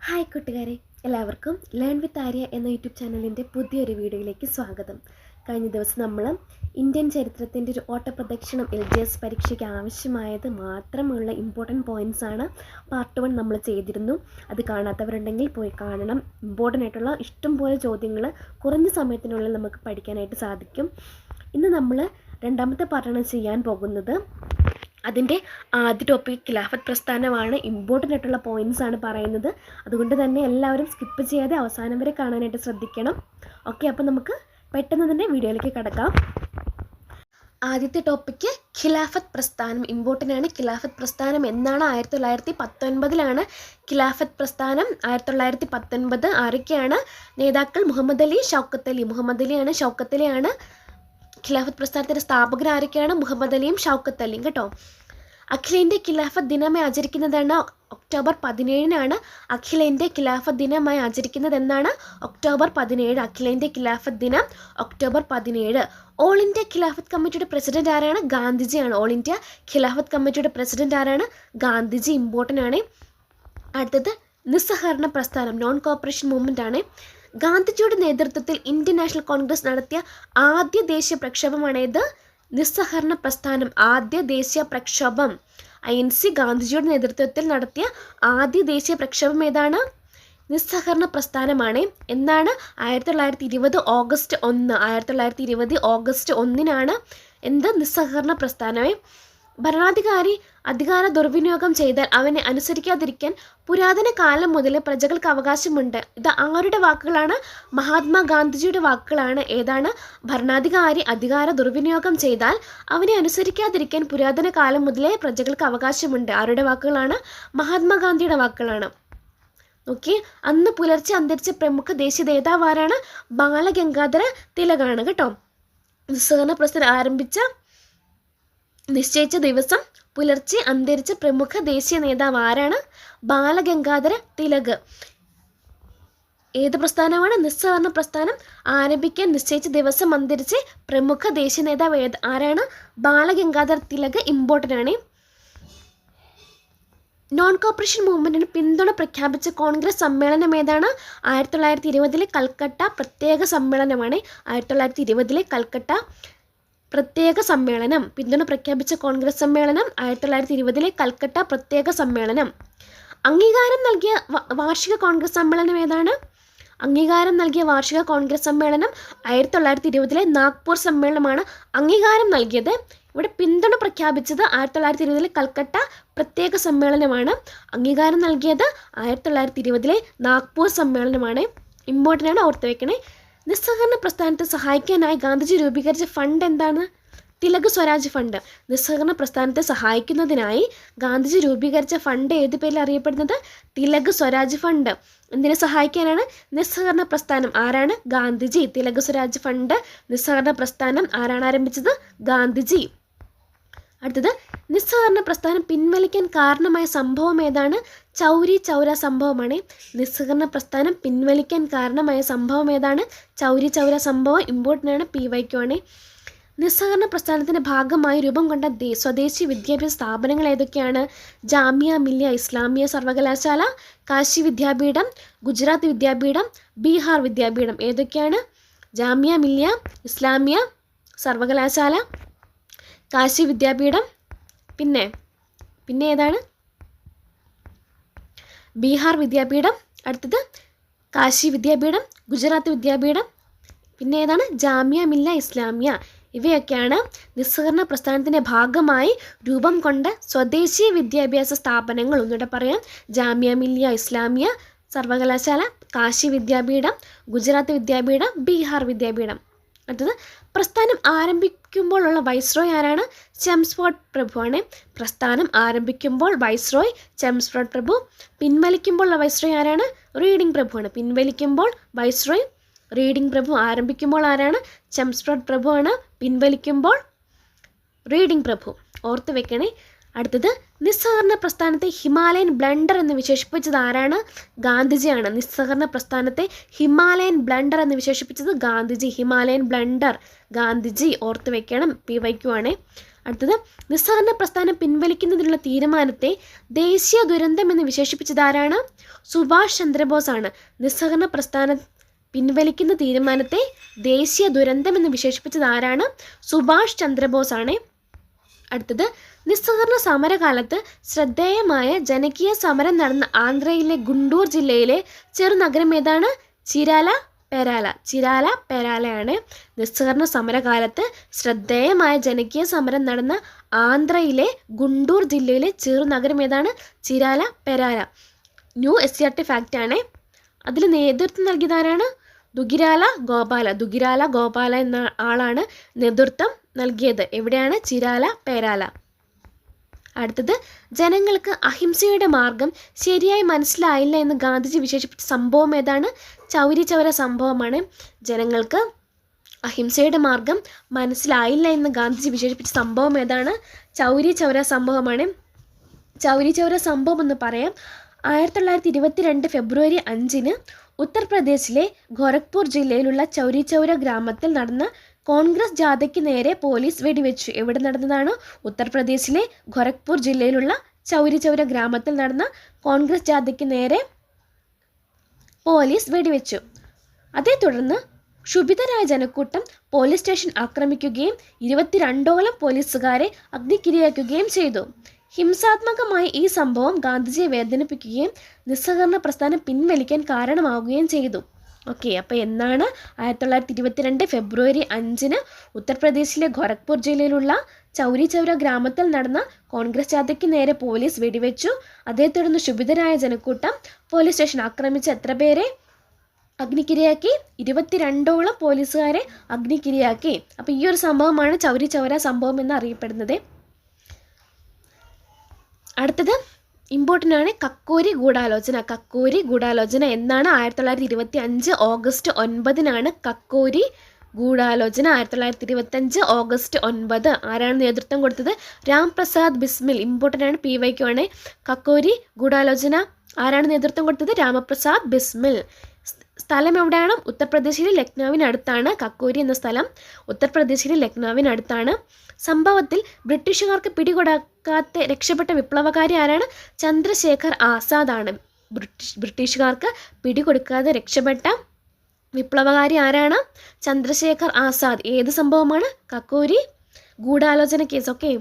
Hi കൂട്ടുകാരെ, എല്ലാവർക്കും learn with Arya എന്ന യൂട്യൂബ് ചാനലിൻ്റെ പുതിയൊരു വീഡിയോയിലേക്ക് സ്വാഗതം. കഴിഞ്ഞ ദിവസം നമ്മൾ ഇന്ത്യൻ ചരിത്രത്തിൻ്റെ ഒരു ഓട്ടപ്രദക്ഷിണം LGS പരീക്ഷയ്ക്ക് ആവശ്യമായത് മാത്രമുള്ള ഇമ്പോർട്ടൻറ്റ് പോയിൻറ്റ്സ് ആണ് പാർട്ട് 1 നമ്മൾ ചെയ്തിരുന്നു. അത് കാണാത്തവരുണ്ടെങ്കിൽ പോയി കാണണം. ഇമ്പോർട്ടൻ്റ് ആയിട്ടുള്ള ഇഷ്ടംപോലെ ചോദ്യങ്ങൾ കുറഞ്ഞ സമയത്തിനുള്ളിൽ നമുക്ക് പഠിക്കാനായിട്ട് സാധിക്കും. ഇന്ന് നമ്മൾ രണ്ടാമത്തെ പാർട്ടാണ് ചെയ്യാൻ പോകുന്നത്. അതിൻ്റെ ആദ്യ ടോപ്പിക് ഖിലാഫത്ത് പ്രസ്ഥാനമാണ്. ഇമ്പോർട്ടൻ്റ് ആയിട്ടുള്ള പോയിൻറ്റ്സ് ആണ് പറയുന്നത്. അതുകൊണ്ട് തന്നെ എല്ലാവരും സ്കിപ്പ് ചെയ്യാതെ അവസാനം വരെ കാണാനായിട്ട് ശ്രദ്ധിക്കണം. ഓക്കെ, അപ്പോൾ നമുക്ക് പെട്ടെന്ന് തന്നെ വീഡിയോയിലേക്ക് കടക്കാം. ആദ്യത്തെ ടോപ്പിക്ക് ഖിലാഫത്ത് പ്രസ്ഥാനം. ഇമ്പോർട്ടൻ്റ് ആണ്. ഖിലാഫത്ത് പ്രസ്ഥാനം എന്നാണ്? 1919 ഖിലാഫത്ത് പ്രസ്ഥാനം. 1919 ആരൊക്കെയാണ് നേതാക്കൾ? മുഹമ്മദ് അലി, ഷൗക്കത്ത് അലി. മുഹമ്മദ് അലിയാണ്, ഷൗക്കത്ത് അലിയാണ്. ഖിലാഫത്ത് പ്രസ്ഥാനത്തിൻ്റെ സ്ഥാപകർ ആരൊക്കെയാണ്? മുഹമ്മദ് അലിയും ഷൗക്കത്ത് അലിയും കേട്ടോ. അഖിലേന്ത്യ ഖിലാഫത്ത് ദിനമായി ആചരിക്കുന്നതാണ് ഒക്ടോബർ 17. അഖിലേന്ത്യ ഖിലാഫത്ത് ദിനമായി ആചരിക്കുന്നത് എന്നാണ്? ഒക്ടോബർ 17. അഖിലേന്ത്യ ഖിലാഫത്ത് ദിനം ഒക്ടോബർ 17. ഓൾ ഇന്ത്യ ഖിലാഫത്ത് കമ്മിറ്റിയുടെ പ്രസിഡന്റ് ആരാണ്? ഗാന്ധിജിയാണ്. ഓൾ ഇന്ത്യ ഖിലാഫത്ത് കമ്മിറ്റിയുടെ പ്രസിഡന്റ് ആരാണ്? ഗാന്ധിജി. ഇമ്പോർട്ടൻ്റ് ആണ്. അടുത്തത് നിസ്സഹകരണ പ്രസ്ഥാനം, നോൺ കോപ്പറേഷൻ മൂവ്മെൻ്റ് ആണ്. ഗാന്ധിജിയുടെ നേതൃത്വത്തിൽ ഇന്ത്യൻ നാഷണൽ കോൺഗ്രസ് നടത്തിയ ആദ്യ ദേശീയ പ്രക്ഷോഭമാണേത്? നിസ്സഹകരണ പ്രസ്ഥാനം. ആദ്യ ദേശീയ പ്രക്ഷോഭം INC ഗാന്ധിജിയുടെ നേതൃത്വത്തിൽ നടത്തിയ ആദ്യ ദേശീയ പ്രക്ഷോഭം ഏതാണ്? നിസ്സഹകരണ പ്രസ്ഥാനമാണ്. എന്നാണ്? 1920 ഓഗസ്റ്റ് 1. 1920 ഓഗസ്റ്റ് 1 എന്ത്? നിസ്സഹകരണ പ്രസ്ഥാനമേ. ഭരണാധികാരി അധികാര ദുർവിനിയോഗം ചെയ്താൽ അവനെ അനുസരിക്കാതിരിക്കാൻ പുരാതന കാലം മുതൽ പ്രജകൾക്ക് അവകാശമുണ്ട്. ഇത് ആരുടെ വാക്കുകളാണ്? മഹാത്മാഗാന്ധിജിയുടെ വാക്കുകളാണ്. ഏതാണ്? ഭരണാധികാരി അധികാര ദുർവിനിയോഗം ചെയ്താൽ അവനെ അനുസരിക്കാതിരിക്കാൻ പുരാതന കാലം മുതലേ പ്രജകൾക്ക് അവകാശമുണ്ട്. ആരുടെ വാക്കുകളാണ്? മഹാത്മാഗാന്ധിയുടെ വാക്കുകളാണ്. ഓക്കെ, അന്ന് പുലർച്ചെ അന്തരിച്ച പ്രമുഖ ദേശീയ നേതാവ് ആരാണ്? ബാലഗംഗാധര തിലകാണ് കേട്ടോ. നിസ്സഹകരണ പ്രസ്ഥാനം നിശ്ചയിച്ച ദിവസം പുലർച്ചെ അന്തരിച്ച പ്രമുഖ ദേശീയ നേതാവ് ആരാണ്? ബാലഗംഗാധര തിലക്. ഏത് പ്രസ്ഥാനമാണ്? നിസ്സഹകരണ പ്രസ്ഥാനം ആരംഭിക്കാൻ നിശ്ചയിച്ച ദിവസം അന്തരിച്ച പ്രമുഖ ദേശീയ നേതാവ് ആരാണ്? ബാലഗംഗാധര തിലക്. ഇമ്പോർട്ടൻ്റ് ആണ്. നോൺ കോപ്പറേഷൻ മൂവ്മെൻറ്റിന് പിന്തുണ പ്രഖ്യാപിച്ച കോൺഗ്രസ് സമ്മേളനം ഏതാണ്? 1920 കൽക്കട്ട പ്രത്യേക സമ്മേളനമാണ്. 1920 കൽക്കട്ട പ്രത്യേക സമ്മേളനം. പിന്തുണ പ്രഖ്യാപിച്ച കോൺഗ്രസ് സമ്മേളനം 1920 കൽക്കട്ട പ്രത്യേക സമ്മേളനം. അംഗീകാരം നൽകിയ വാർഷിക കോൺഗ്രസ് സമ്മേളനം ഏതാണ്? അംഗീകാരം നൽകിയ വാർഷിക കോൺഗ്രസ് സമ്മേളനം 1920 നാഗ്പൂർ സമ്മേളനമാണ് അംഗീകാരം നൽകിയത്. ഇവിടെ പിന്തുണ പ്രഖ്യാപിച്ചത് 1920 കൽക്കട്ട പ്രത്യേക സമ്മേളനമാണ്. അംഗീകാരം നൽകിയത് 1920 നാഗ്പൂർ സമ്മേളനമാണ്. ഇമ്പോർട്ടൻ്റ് ആണ്, ഓർത്ത് വയ്ക്കണേ. നിസ്സഹകരണ പ്രസ്ഥാനത്തെ സഹായിക്കാനായി ഗാന്ധിജി രൂപീകരിച്ച ഫണ്ട് എന്താണ്? തിലക് സ്വരാജ് ഫണ്ട്. നിസ്സഹകരണ പ്രസ്ഥാനത്തെ സഹായിക്കുന്നതിനായി ഗാന്ധിജി രൂപീകരിച്ച ഫണ്ട് ഏത് പേരിൽ അറിയപ്പെടുന്നത്? തിലക് സ്വരാജ് ഫണ്ട്. എന്തിനെ സഹായിക്കാനാണ്? നിസ്സഹകരണ പ്രസ്ഥാനം. ആരാണ്? ഗാന്ധിജി. തിലക് സ്വരാജ് ഫണ്ട്, നിസ്സഹകരണ പ്രസ്ഥാനം ആരാണ് ആരംഭിച്ചത്? ഗാന്ധിജി. അടുത്തത് നിസ്സഹകരണ പ്രസ്ഥാനം പിൻവലിക്കാൻ കാരണമായ സംഭവം ഏതാണ്? ചൗരി ചൗര സംഭവമാണ്. നിസ്സഹകരണ പ്രസ്ഥാനം പിൻവലിക്കാൻ കാരണമായ സംഭവം ഏതാണ്? ചൗരി ചൗര സംഭവം. ഇമ്പോർട്ടൻ്റ് ആണ്, PYQ ആണ്. നിസ്സഹകരണ പ്രസ്ഥാനത്തിൻ്റെ ഭാഗമായി രൂപം കൊണ്ട സ്വദേശി വിദ്യാഭ്യാസ സ്ഥാപനങ്ങൾ ഏതൊക്കെയാണ്? ജാമിയ മില്ലിയ ഇസ്ലാമിയ സർവകലാശാല, കാശി വിദ്യാപീഠം, ഗുജറാത്ത് വിദ്യാപീഠം, ബീഹാർ വിദ്യാപീഠം. ഏതൊക്കെയാണ്? ജാമിയ മില്ലിയ ഇസ്ലാമിയ സർവകലാശാല, കാശി വിദ്യാപീഠം, പിന്നെ ഏതാണ്? ബീഹാർ വിദ്യാപീഠം. അടുത്തത് കാശി വിദ്യാപീഠം, ഗുജറാത്ത് വിദ്യാപീഠം, പിന്നെ ഏതാണ്? ജാമിയ മില്ലിയ ഇസ്ലാമിയ. ഇവയൊക്കെയാണ് നിസ്സഹകരണ പ്രസ്ഥാനത്തിൻ്റെ ഭാഗമായി രൂപം കൊണ്ട സ്വദേശി വിദ്യാഭ്യാസ സ്ഥാപനങ്ങൾ. ഒന്നുകൂടെ പറയാം: ജാമിയ മില്ലിയ ഇസ്ലാമിയ സർവകലാശാല, കാശി വിദ്യാപീഠം, ഗുജറാത്ത് വിദ്യാപീഠം, ബീഹാർ വിദ്യാപീഠം. അടുത്തത് പ്രസ്ഥാനം ആരംഭിക്കുമ്പോഴുള്ള വൈസ്രോയ് ആരാണ്? ചെംസ്ഫോർഡ് പ്രഭുവാണ്. പ്രസ്ഥാനം ആരംഭിക്കുമ്പോൾ വൈസ്രോയ് ചെംസ്ഫോർഡ് പ്രഭു. പിൻവലിക്കുമ്പോഴുള്ള വൈസ്രോയ് ആരാണ്? റീഡിംഗ് പ്രഭുവാണ്. പിൻവലിക്കുമ്പോൾ വൈസ്രോയ് റീഡിംഗ് പ്രഭു. ആരംഭിക്കുമ്പോൾ ആരാണ്? ചെംസ്ഫോർഡ് പ്രഭുവാണ്. പിൻവലിക്കുമ്പോൾ റീഡിംഗ് പ്രഭു. ഓർത്ത് വെക്കണേ. അടുത്തത് നിസ്സഹകരണ പ്രസ്ഥാനത്തെ ഹിമാലയൻ ബ്ലണ്ടർ എന്ന് വിശേഷിപ്പിച്ചത് ആരാണ്? ഗാന്ധിജിയാണ്. നിസ്സഹകരണ പ്രസ്ഥാനത്തെ ഹിമാലയൻ ബ്ലണ്ടർ എന്ന് വിശേഷിപ്പിച്ചത് ഗാന്ധിജി. Himalayan blunder Gandhiji. ഓർത്ത് വെക്കണം, PYQ ആണ്. അടുത്തത് നിസ്സഹകരണ പ്രസ്ഥാനം പിൻവലിക്കുന്നതിനുള്ള തീരുമാനത്തെ ദേശീയ ദുരന്തം എന്ന് വിശേഷിപ്പിച്ചതാരാണ്? സുഭാഷ് ചന്ദ്രബോസ് ആണ്. നിസ്സഹകരണ പ്രസ്ഥാനം പിൻവലിക്കുന്ന തീരുമാനത്തെ ദേശീയ ദുരന്തം എന്ന് വിശേഷിപ്പിച്ചത് ആരാണ്? സുഭാഷ് ചന്ദ്രബോസ് ആണ്. അടുത്തത് നിസ്സഹകരണ സമരകാലത്ത് ശ്രദ്ധേയമായ ജനകീയ സമരം നടന്ന ആന്ധ്രയിലെ ഗുണ്ടൂർ ജില്ലയിലെ ചെറുനഗരം ഏതാണ്? ചിരാല പെരാല. ചിരാല പെരാലയാണ്. നിസ്സഹകരണ സമരകാലത്ത് ശ്രദ്ധേയമായ ജനകീയ സമരം നടന്ന ആന്ധ്രയിലെ ഗുണ്ടൂർ ജില്ലയിലെ ചെറുനഗരം ഏതാണ്? ചിരാല പെരാല. ന്യൂ SCERT ഫാക്റ്റ് ആണ്. അതിൽ നേതൃത്വം നൽകിയതാരാണ്? ദുഗിരാല ഗോപാല. ദുഗിരാല ഗോപാല എന്ന ആളാണ് നേതൃത്വം നൽകിയത്. എവിടെയാണ്? ചിരാല പെരാല. അടുത്തത് ജനങ്ങൾക്ക് അഹിംസയുടെ മാർഗം ശരിയായി മനസ്സിലായില്ല എന്ന് ഗാന്ധിജി വിശേഷിപ്പിച്ച സംഭവം ഏതാണ്? ചൗരി ചൗര സംഭവമാണ്. ജനങ്ങൾക്ക് അഹിംസയുടെ മാർഗം മനസ്സിലായില്ല എന്ന് ഗാന്ധിജി വിശേഷിപ്പിച്ച സംഭവം ഏതാണ്? ചൗരി ചൗര സംഭവമാണ്. ചൗരി ചൗര സംഭവം എന്ന് പറയാം. 1922 ഫെബ്രുവരി 5 ഉത്തർപ്രദേശിലെ ഗോരഖ്പൂർ ജില്ലയിലുള്ള ചൗരി ചൗര ഗ്രാമത്തിൽ നടന്ന കോൺഗ്രസ് ജാഥയ്ക്ക് നേരെ പോലീസ് വെടിവെച്ചു. എവിടെ നടന്നതാണ്? ഉത്തർപ്രദേശിലെ ഗോരഖ്പൂർ ജില്ലയിലുള്ള ചൗരി ചൗര ഗ്രാമത്തിൽ നടന്ന കോൺഗ്രസ് ജാഥയ്ക്ക് നേരെ പോലീസ് വെടിവെച്ചു. അതേ തുടർന്ന് ക്ഷുഭിതരായ ജനക്കൂട്ടം പോലീസ് സ്റ്റേഷൻ ആക്രമിക്കുകയും 22ഓളം പോലീസുകാരെ അഗ്നിക്കിരയാക്കുകയും ചെയ്തു. ഹിംസാത്മകമായ ഈ സംഭവം ഗാന്ധിജിയെ വേദനിപ്പിക്കുകയും നിസ്സഹകരണ പ്രസ്ഥാനം പിൻവലിക്കാൻ കാരണമാവുകയും ചെയ്തു. ഓക്കെ, അപ്പോൾ എന്നാണ് 1922 ഫെബ്രുവരി 5 ഉത്തർപ്രദേശിലെ ഗോരഖ്പൂർ ജില്ലയിലുള്ള ചൗരി ചൗര ഗ്രാമത്തിൽ നടന്ന കോൺഗ്രസ് ജാഥയ്ക്ക് നേരെ പോലീസ് വെടിവെച്ചു. അതേ തുടർന്ന് ക്ഷുഭിതരായ ജനക്കൂട്ടം പോലീസ് സ്റ്റേഷൻ ആക്രമിച്ച് എത്ര പേരെ അഗ്നിക്കിരയാക്കി? 22ഓളം പോലീസുകാരെ അഗ്നിക്കിരയാക്കി. അപ്പോൾ ഈ ഒരു സംഭവമാണ് ചൗരി ചൗര സംഭവം എന്ന് അറിയപ്പെടുന്നത്. അടുത്തത് ഇമ്പോർട്ടൻ്റ് ആണ് കക്കോരി ഗൂഢാലോചന. കക്കോരി ഗൂഢാലോചന എന്നാണ്? 1925 ഓഗസ്റ്റ് 9 കക്കോരി ഗൂഢാലോചന. 1925 ഓഗസ്റ്റ് 9. ആരാണ് നേതൃത്വം കൊടുത്തത്? രാം പ്രസാദ് ബിസ്മിൽ. ഇമ്പോർട്ടൻ്റ് ആണ്, PYQ ആണ്. കക്കോരി ഗൂഢാലോചന ആരാണ് നേതൃത്വം കൊടുത്തത്? രാമപ്രസാദ് ബിസ്മിൽ. സ്ഥലം എവിടെയാണ്? ഉത്തർപ്രദേശിലെ ലക്നൌവിനടുത്താണ് കക്കോരി എന്ന സ്ഥലം. ഉത്തർപ്രദേശിലെ ലക്നൌവിനടുത്താണ്. സംഭവത്തിൽ ബ്രിട്ടീഷുകാർക്ക് പിടികൊടുക്കാത്ത രക്ഷപ്പെട്ട വിപ്ലവകാരി ആരാണ്? ചന്ദ്രശേഖർ ആസാദ് ആണ്. ബ്രിട്ടീഷുകാർക്ക് പിടികൊടുക്കാതെ രക്ഷപ്പെട്ട വിപ്ലവകാരി ആരാണ്? ചന്ദ്രശേഖർ ആസാദ്. ഏത് സംഭവമാണ്? കക്കോരി ഗൂഢാലോചന case. Okay.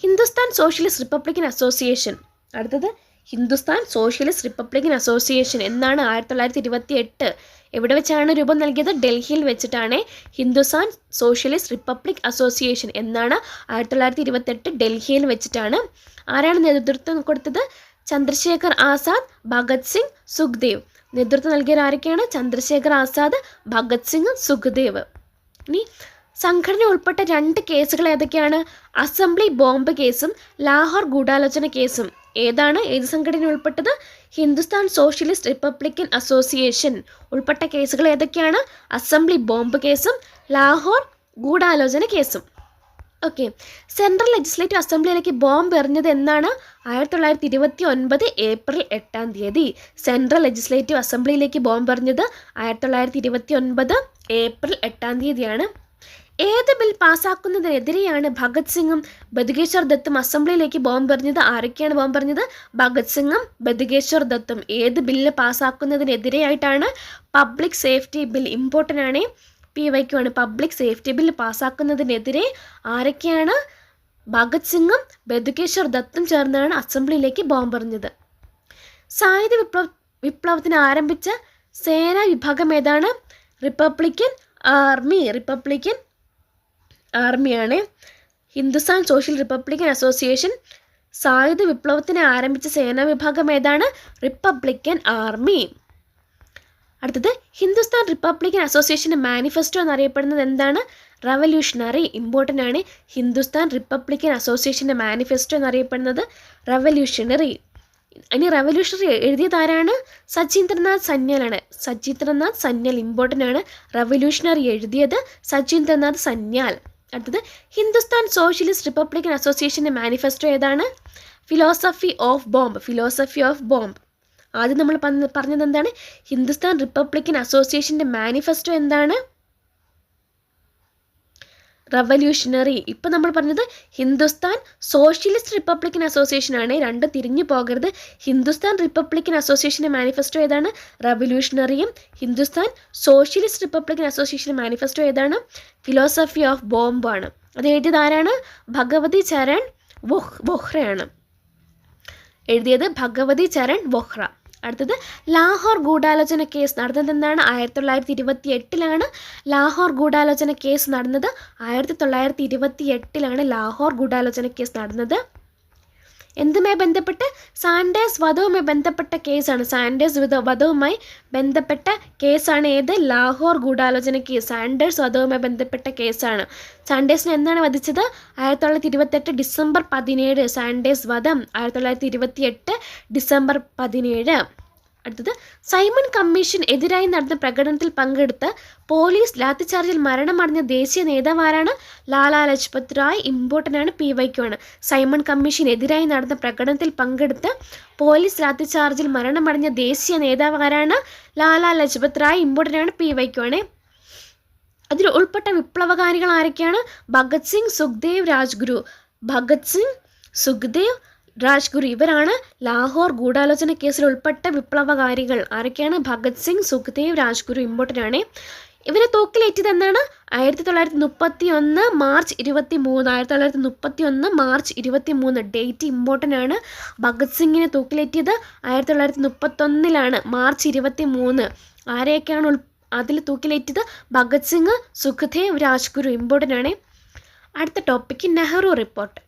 Hindustan socialist republican association. അടുത്തത് ഹിന്ദുസ്ഥാൻ സോഷ്യലിസ്റ്റ് റിപ്പബ്ലിക്കൻ അസോസിയേഷൻ എന്നാണ്? 1928. എവിടെ വെച്ചാണ് രൂപം നൽകിയത്? ഡൽഹിയിൽ വെച്ചിട്ടാണ്. ഹിന്ദുസ്ഥാൻ സോഷ്യലിസ്റ്റ് റിപ്പബ്ലിക് അസോസിയേഷൻ എന്നാണ്? 1928 ഡൽഹിയിൽ വെച്ചിട്ടാണ്. ആരാണ് നേതൃത്വം കൊടുത്തത്? ചന്ദ്രശേഖർ ആസാദ്, ഭഗത് സിംഗ്, സുഖ്ദേവ്. നേതൃത്വം നൽകിയ ആരൊക്കെയാണ്? ചന്ദ്രശേഖർ ആസാദ്, ഭഗത് സിംഗ്, സുഖ്ദേവ്. ഇനി സംഘടന ഉൾപ്പെട്ട 2 കേസുകൾ ഏതൊക്കെയാണ്? അസംബ്ലി ബോംബ് കേസും ലാഹോർ ഗൂഢാലോചന കേസും. ഏതാണ്? ഏത് സംഘടന ഉൾപ്പെട്ടത്? ഹിന്ദുസ്ഥാൻ സോഷ്യലിസ്റ്റ് റിപ്പബ്ലിക്കൻ അസോസിയേഷൻ ഉൾപ്പെട്ട കേസുകൾ ഏതൊക്കെയാണ്? അസംബ്ലി ബോംബ് കേസും ലാഹോർ ഗൂഢാലോചന കേസും. ഓക്കെ. സെൻട്രൽ ലെജിസ്ലേറ്റീവ് അസംബ്ലിയിലേക്ക് ബോംബ് എറിഞ്ഞത് എന്നാണ്? 1929 ഏപ്രിൽ 8. സെൻട്രൽ ലെജിസ്ലേറ്റീവ് അസംബ്ലിയിലേക്ക് ബോംബ് എറിഞ്ഞത് 1929 ഏപ്രിൽ 8 ഏത് ബിൽ പാസ്സാക്കുന്നതിനെതിരെയാണ് ഭഗത് സിംഗും ബതുകേശ്വർ ദത്തും അസംബ്ലിയിലേക്ക് ബോംബെറിഞ്ഞത്? ആരൊക്കെയാണ് ബോംബെറിഞ്ഞത്? ഭഗത് സിംഗും ബതുകേശ്വർ ദത്തും. ഏത് ബില്ല് പാസ്സാക്കുന്നതിനെതിരെയായിട്ടാണ്? Public safety bill. ഇമ്പോർട്ടൻ്റ് ആണ്, PYQ ആണ്. പബ്ലിക് സേഫ്റ്റി ബിൽ പാസ്സാക്കുന്നതിനെതിരെ ആരൊക്കെയാണ്? ഭഗത് സിംഗും ബതുകേശ്വർ ദത്തും ചേർന്നാണ് അസംബ്ലിയിലേക്ക് ബോംബെറിഞ്ഞത്. സായുധ വിപ്ലവത്തിന് ആരംഭിച്ച സേനാ വിഭാഗം ഏതാണ്? Republican army. റിപ്പബ്ലിക്കൻ ആർമിയാണ്. ഹിന്ദുസ്ഥാൻ സോഷ്യൽ റിപ്പബ്ലിക്കൻ അസോസിയേഷൻ സായുധ വിപ്ലവത്തിന് ആരംഭിച്ച സേനാ വിഭാഗം ഏതാണ്? Republican army. അടുത്തത് ഹിന്ദുസ്ഥാൻ റിപ്പബ്ലിക്കൻ അസോസിയേഷൻ്റെ മാനിഫെസ്റ്റോ എന്നറിയപ്പെടുന്നത് എന്താണ്? റവല്യൂഷണറി. ഇമ്പോർട്ടൻ്റ് ആണ്. ഹിന്ദുസ്ഥാൻ റിപ്പബ്ലിക്കൻ അസോസിയേഷൻ്റെ മാനിഫെസ്റ്റോ എന്നറിയപ്പെടുന്നത് റവല്യൂഷണറി. ഇനി റവല്യൂഷണറി എഴുതിയത് ആരാണ്? സചീന്ദ്രനാഥ് സന്യാലാണ്. സചീന്ദ്രനാഥ് സന്യാൽ. ഇമ്പോർട്ടൻ്റ് ആണ്. റവല്യൂഷണറി എഴുതിയത് സചീന്ദ്രനാഥ് സന്യാൽ. അടുത്തത് ഹിന്ദുസ്ഥാൻ സോഷ്യലിസ്റ്റ് റിപ്പബ്ലിക്കൻ അസോസിയേഷൻ്റെ മാനിഫെസ്റ്റോ ഏതാണ്? Philosophy of bomb. Philosophy of bomb. ആദ്യം നമ്മൾ പറഞ്ഞത് എന്താണ്? ഹിന്ദുസ്ഥാൻ റിപ്പബ്ലിക്കൻ അസോസിയേഷൻ്റെ മാനിഫെസ്റ്റോ എന്താണ്? റവല്യൂഷണറി. ഇപ്പം നമ്മൾ പറഞ്ഞത് ഹിന്ദുസ്ഥാൻ സോഷ്യലിസ്റ്റ് റിപ്പബ്ലിക്കൻ അസോസിയേഷൻ ആണ്. രണ്ട് തിരിഞ്ഞു പോകരുത്. ഹിന്ദുസ്ഥാൻ റിപ്പബ്ലിക്കൻ അസോസിയേഷൻ്റെ മാനിഫെസ്റ്റോ ഏതാണ്? റവല്യൂഷണറിയും. ഹിന്ദുസ്ഥാൻ സോഷ്യലിസ്റ്റ് റിപ്പബ്ലിക്കൻ അസോസിയേഷൻ്റെ മാനിഫെസ്റ്റോ ഏതാണ്? ഫിലോസഫി ഓഫ് ബോംബാണ്. അത് എഴുതിയത് ആരാണ്? ഭഗവതി ചരൺ വോഹ്രയാണ് എഴുതിയത്. ഭഗവതി ചരൺ വോഹ്ര. അടുത്തത് ലാഹോർ ഗൂഢാലോചന കേസ് നടന്നത് എന്നാണ്? 1928 ലാഹോർ ഗൂഢാലോചന കേസ് നടന്നത്. 1928 ലാഹോർ ഗൂഢാലോചന കേസ് നടന്നത്. എന്തുമായി ബന്ധപ്പെട്ട്? സാൻഡേഴ്സ് വധവുമായി ബന്ധപ്പെട്ട കേസാണ്. സാൻഡേഴ്സ് വധവുമായി ബന്ധപ്പെട്ട കേസാണ് ഏത്? ലാഹോർ ഗൂഢാലോചന കേസ്. സാൻഡേഴ്സ് വധവുമായി ബന്ധപ്പെട്ട കേസാണ്. സാൻഡേഴ്സിനെ എന്നാണ് വധിച്ചത്? 1928 ഡിസംബർ 17. സാൻഡേഴ്സ് വധം 1928 ഡിസംബർ 17. അടുത്തത് സൈമൺ കമ്മീഷൻ എതിരായി നടന്ന പ്രകടനത്തിൽ പങ്കെടുത്ത് പോലീസ് ലാത്തിച്ചാർജിൽ മരണമടഞ്ഞ ദേശീയ നേതാവ് ആരാണ്? ലാലാ ലജ്പത് റായ്. ഇമ്പോർട്ടൻ്റ് ആണ്, PYQ ആണ്. സൈമൺ കമ്മീഷൻ എതിരായി നടന്ന പ്രകടനത്തിൽ പങ്കെടുത്ത് പോലീസ് ലാത്തിച്ചാർജിൽ മരണമടഞ്ഞ ദേശീയ നേതാവ് ആരാണ്? ലാലാ ലജ്പത് റായ്. ഇമ്പോർട്ടൻ്റ് ആണ്, PYQ ആണ്. അതിൽ ഉൾപ്പെട്ട വിപ്ലവകാരികൾ ആരൊക്കെയാണ്? ഭഗത് സിംഗ്, സുഖ്ദേവ്, രാജ്ഗുരു. ഭഗത് സിംഗ്, സുഖ്ദേവ്, രാജ്ഗുരു ഇവരാണ് ലാഹോർ ഗൂഢാലോചന കേസിൽ ഉൾപ്പെട്ട വിപ്ലവകാരികൾ. ആരൊക്കെയാണ്? ഭഗത് സിംഗ്, സുഖ്ദേവ്, രാജ്ഗുരു. ഇമ്പോർട്ടൻ്റ് ആണ്. ഇവരെ തൂക്കിലേറ്റത് എന്നാണ്? 1931 മാർച്ച് 23. 1931 മാർച്ച് 23 ഡേറ്റ് ഇമ്പോർട്ടൻ്റ് ആണ്. ഭഗത് സിംഗിനെ തൂക്കിലേറ്റിയത് 1931 മാർച്ച് 23. ആരെയൊക്കെയാണ് അതിൽ തൂക്കിലേറ്റത്? ഭഗത് സിംഗ്, സുഖ്ദേവ്, രാജ്ഗുരു. ഇമ്പോർട്ടൻ്റ് ആണ്. അടുത്ത ടോപ്പിക്ക് നെഹ്റു റിപ്പോർട്ട്.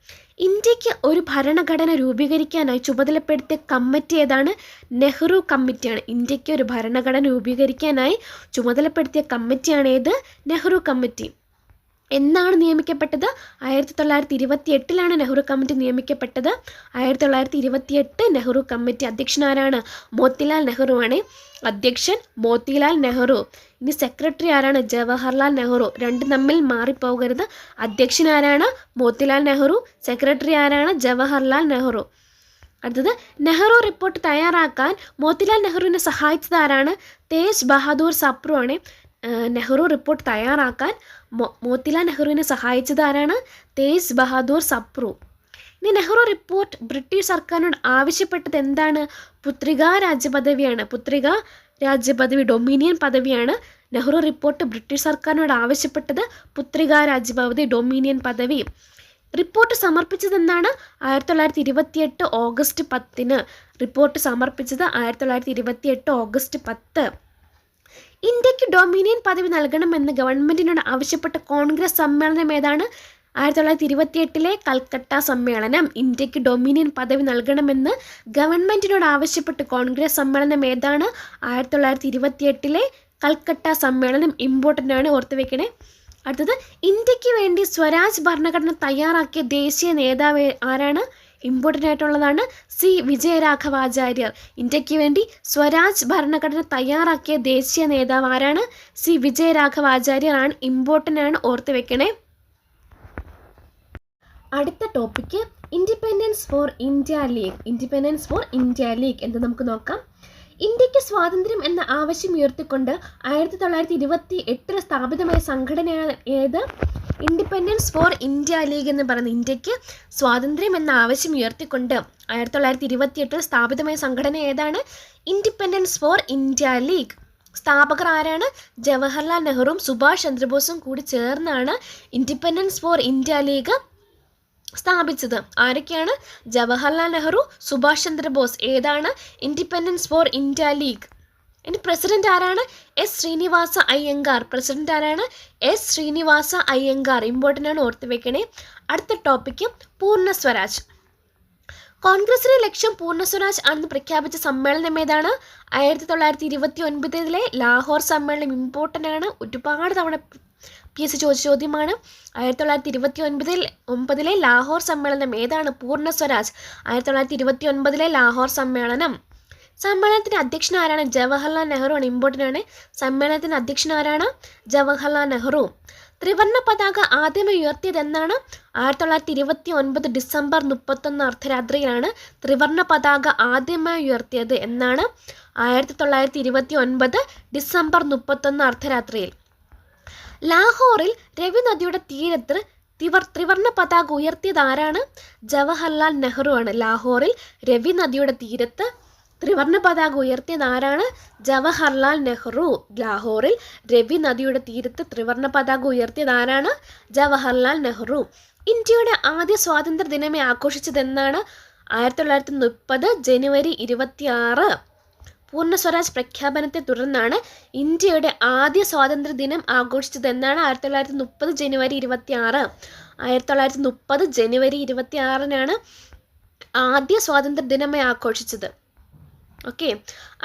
ഇന്ത്യക്ക് ഒരു ഭരണഘടന രൂപീകരിക്കാനായി ചുമതലപ്പെടുത്തിയ കമ്മിറ്റി ഏതാണ്? നെഹ്റു കമ്മിറ്റിയാണ്. ഇന്ത്യക്ക് ഒരു ഭരണഘടന രൂപീകരിക്കാനായി ചുമതലപ്പെടുത്തിയ കമ്മിറ്റിയാണ് ഏത്? നെഹ്റു കമ്മിറ്റി. എന്നാണ് നിയമിക്കപ്പെട്ടത്? 1928 നെഹ്റു കമ്മിറ്റി നിയമിക്കപ്പെട്ടത്. 1928 നെഹ്റു കമ്മിറ്റി. അധ്യക്ഷൻ ആരാണ്? മോത്തിലാൽ നെഹ്റു ആണ് അധ്യക്ഷൻ. മോത്തിലാൽ നെഹ്റു. ഇനി സെക്രട്ടറി ആരാണ്? ജവഹർലാൽ നെഹ്റു. രണ്ടും തമ്മിൽ മാറിപ്പോകരുത്. അധ്യക്ഷൻ ആരാണ്? മോത്തിലാൽ നെഹ്റു. സെക്രട്ടറി ആരാണ്? ജവഹർലാൽ നെഹ്റു. അടുത്തത് നെഹ്റു റിപ്പോർട്ട് തയ്യാറാക്കാൻ മോത്തിലാൽ നെഹ്റുവിനെ സഹായിച്ചത് ആരാണ്? തേജ് ബഹാദൂർ സപ്രു ആണ്. നെഹ്റു റിപ്പോർട്ട് തയ്യാറാക്കാൻ മോത്തിലാൽ നെഹ്റുവിനെ സഹായിച്ചത് ആരാണ്? തേജ് ബഹാദൂർ സപ്രു. ഇനി നെഹ്റു റിപ്പോർട്ട് ബ്രിട്ടീഷ് സർക്കാരിനോട് ആവശ്യപ്പെട്ടത് എന്താണ്? പുത്രിക രാജ്യപദവിയാണ്. പുത്രിക രാജ്യപദവി ഡൊമിനിയൻ പദവിയാണ്. നെഹ്റു റിപ്പോർട്ട് ബ്രിട്ടീഷ് സർക്കാരിനോട് ആവശ്യപ്പെട്ടത് പുത്രിക രാജ്യപദവി ഡൊമിനിയൻ പദവി. റിപ്പോർട്ട് സമർപ്പിച്ചത് എന്നാണ്? 1928 ഓഗസ്റ്റ് 10. റിപ്പോർട്ട് സമർപ്പിച്ചത് 1928 ഓഗസ്റ്റ് 10. ഇന്ത്യക്ക് ഡൊമിനിയൻ പദവി നൽകണമെന്ന് ഗവൺമെൻറ്റിനോട് ആവശ്യപ്പെട്ട കോൺഗ്രസ് സമ്മേളനം ഏതാണ്? 1928 കൽക്കട്ട സമ്മേളനം. ഇന്ത്യക്ക് ഡൊമിനിയൻ പദവി നൽകണമെന്ന് ഗവൺമെൻറ്റിനോട് ആവശ്യപ്പെട്ട് കോൺഗ്രസ് സമ്മേളനം ഏതാണ്? 1928 കൽക്കട്ട സമ്മേളനം. ഇമ്പോർട്ടൻ്റ് ആണ്, ഓർത്ത് വെക്കണേ. അടുത്തത് ഇന്ത്യക്ക് വേണ്ടി സ്വരാജ് ഭരണഘടന തയ്യാറാക്കിയ ദേശീയ നേതാവ് ആരാണ്? ഇമ്പോർട്ടൻ്റ് ആയിട്ടുള്ളതാണ്. സി വിജയരാഘവാചാര്യർ. ഇന്ത്യക്ക് വേണ്ടി സ്വരാജ് ഭരണഘടന തയ്യാറാക്കിയ ദേശീയ നേതാവ് ആരാണ്? സി വിജയരാഘവാചാര്യർ ആണ്. ഇമ്പോർട്ടൻ്റ് ആണ്, ഓർത്ത് വെക്കണേ. അടുത്ത topic independence for India league. Independence for India league എന്ന് നമുക്ക് നോക്കാം. ഇന്ത്യക്ക് സ്വാതന്ത്ര്യം എന്ന ആവശ്യം ഉയർത്തിക്കൊണ്ട് 1928 സ്ഥാപിതമായ സംഘടനയാണ് ഏത്? ഇൻഡിപെൻഡൻസ് ഫോർ ഇന്ത്യ ലീഗ് എന്ന് പറയുന്നത്. ഇന്ത്യക്ക് സ്വാതന്ത്ര്യം എന്ന ആവശ്യം ഉയർത്തിക്കൊണ്ട് 1928 സ്ഥാപിതമായ സംഘടന ഏതാണ്? Independence for India league. സ്ഥാപകർ ആരാണ്? ജവഹർലാൽ നെഹ്റുവും സുഭാഷ് ചന്ദ്രബോസും കൂടി ചേർന്നാണ് ഇൻഡിപെൻഡൻസ് ഫോർ ഇന്ത്യ ലീഗ് സ്ഥാപിച്ചത്. ആരൊക്കെയാണ്? ജവഹർലാൽ നെഹ്റു, സുഭാഷ് ചന്ദ്രബോസ്. ഏതാണ്? Independence for India league. ഇനി പ്രസിഡന്റ് ആരാണ്? എസ് ശ്രീനിവാസ അയ്യങ്കാർ. പ്രസിഡന്റ് ആരാണ്? എസ് ശ്രീനിവാസ അയ്യങ്കാർ. ഇമ്പോർട്ടൻ്റ് ആണ്, ഓർത്ത് വെക്കണേ. അടുത്ത ടോപ്പിക്ക് പൂർണ്ണ സ്വരാജ്. കോൺഗ്രസിന്റെ ലക്ഷ്യം പൂർണ്ണ സ്വരാജ് ആണെന്ന് പ്രഖ്യാപിച്ച സമ്മേളനം ഏതാണ്? 1929 ലാഹോർ സമ്മേളനം. ഇമ്പോർട്ടൻ്റ് ആണ്, ഒരുപാട് തവണ PSC ചോദിച്ച ചോദ്യമാണ്. 1929 ലാഹോർ സമ്മേളനം ഏതാണ്? പൂർണ്ണ സ്വരാജ്. 1929 ലാഹോർ സമ്മേളനം. സമ്മേളനത്തിൻ്റെ അധ്യക്ഷൻ ആരാണ്? ജവഹർലാൽ നെഹ്റു ആണ്. ഇമ്പോർട്ടൻ്റ് ആണ്. സമ്മേളനത്തിൻ്റെ അധ്യക്ഷൻ ആരാണ്? ജവഹർലാൽ നെഹ്റു. ത്രിവർണ്ണ പതാക ആദ്യമായി ഉയർത്തിയത് എന്നാണ്? 1929 ഡിസംബർ 31 അർദ്ധരാത്രിയിലാണ് ത്രിവർണ്ണ പതാക ആദ്യമായി ഉയർത്തിയത്. എന്നാണ്? 1929 ഡിസംബർ 31 അർദ്ധരാത്രിയിൽ. ലാഹോറിൽ രവി നദിയുടെ തീരത്ത് ത്രിവർണ്ണ പതാക ഉയർത്തിയത് ആരാണ്? ജവഹർലാൽ നെഹ്റു ആണ്. ലാഹോറിൽ രവി നദിയുടെ തീരത്ത് ത്രിവർണ്ണ പതാക ഉയർത്തിയത് ആരാണ്? ജവഹർലാൽ നെഹ്റു. ലാഹോറിൽ രവി നദിയുടെ തീരത്ത് ത്രിവർണ്ണ പതാക ഉയർത്തിയത് ആരാണ്? ജവഹർലാൽ നെഹ്റു. ഇന്ത്യയുടെ ആദ്യ സ്വാതന്ത്ര്യ ദിനമേ ആഘോഷിച്ചത് എന്നാണ്? 1930 ജനുവരി 26. പൂർണ്ണ സ്വരാജ് പ്രഖ്യാപനത്തെ തുടർന്നാണ് ഇന്ത്യയുടെ ആദ്യ സ്വാതന്ത്ര്യ ദിനം ആഘോഷിച്ചത് എന്നാണ്? 1930 ജനുവരി 26. 1930 ജനുവരി 26-നാണ് ആദ്യ സ്വാതന്ത്ര്യ ദിനമായി ആഘോഷിച്ചത്. ഓക്കെ,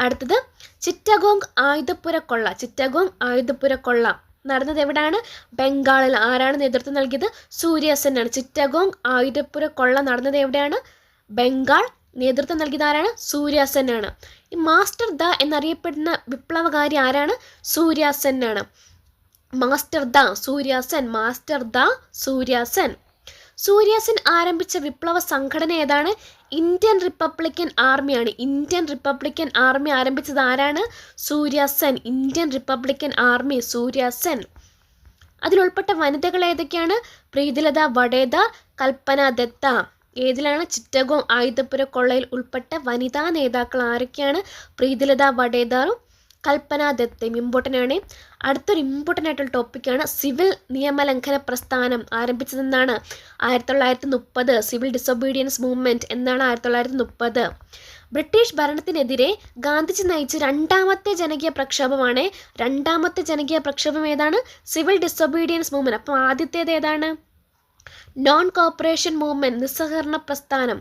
അടുത്തത് ചിറ്റഗോങ് ആയുധപ്പുര കൊള്ള. ചിറ്റഗോങ് ആയുധപ്പുര കൊള്ള നടന്നത് എവിടെയാണ്? ബംഗാളിൽ. ആരാണ് നേതൃത്വം നൽകിയത്? സൂര്യ സെൻ ആണ്. ചിറ്റഗോങ് ആയുധപ്പുര കൊള്ള നടന്നത് എവിടെയാണ്? ബംഗാൾ. നേതൃത്വം നൽകിയത് ആരാണ്? സൂര്യ സെൻ ആണ്. ഈ മാസ്റ്റർ ദ എന്നറിയപ്പെടുന്ന വിപ്ലവകാരി ആരാണ്? സൂര്യ സെൻ ആണ്. Master the Surya Sen. Master the Surya Sen. Surya Sen ആരംഭിച്ച വിപ്ലവ സംഘടന ഏതാണ്? ഇന്ത്യൻ റിപ്പബ്ലിക്കൻ ആർമിയാണ്. ഇന്ത്യൻ റിപ്പബ്ലിക്കൻ ആർമി ആരംഭിച്ചത് ആരാണ്? Surya Sen. Indian republican army, Surya Sen. അതിലുൾപ്പെട്ട വനിതകൾ ഏതൊക്കെയാണ്? പ്രീതിലത വഡേദാർ, കൽപ്പന ദത്ത. ഏതിലാണ്? ചിറ്റഗോങ് ആയുധപ്പുര കൊള്ളയിൽ ഉൾപ്പെട്ട വനിതാ നേതാക്കൾ ആരൊക്കെയാണ്? പ്രീതിലത വഡേദാറും കൽപ്പന ദത്തയും. ഇമ്പോർട്ടൻ്റ് ആണ്. അടുത്തൊരു ഇമ്പോർട്ടൻ്റ് ആയിട്ടുള്ള ടോപ്പിക്കാണ് സിവിൽ നിയമലംഘന പ്രസ്ഥാനം ആരംഭിച്ചതെന്നാണ്? 1930. സിവിൽ ഡിസൊബീഡിയൻസ് മൂവ്മെൻറ്റ് എന്നാണ്? 1930. ബ്രിട്ടീഷ് ഭരണത്തിനെതിരെ ഗാന്ധിജി നയിച്ച രണ്ടാമത്തെ ജനകീയ പ്രക്ഷോഭമാണ്. രണ്ടാമത്തെ ജനകീയ പ്രക്ഷോഭം ഏതാണ്? Civil disobedience movement. അപ്പോൾ ആദ്യത്തേത് ഏതാണ്? നോൺ കോപ്പറേഷൻ മൂവ്മെൻറ്റ്, നിസ്സഹകരണ പ്രസ്ഥാനം.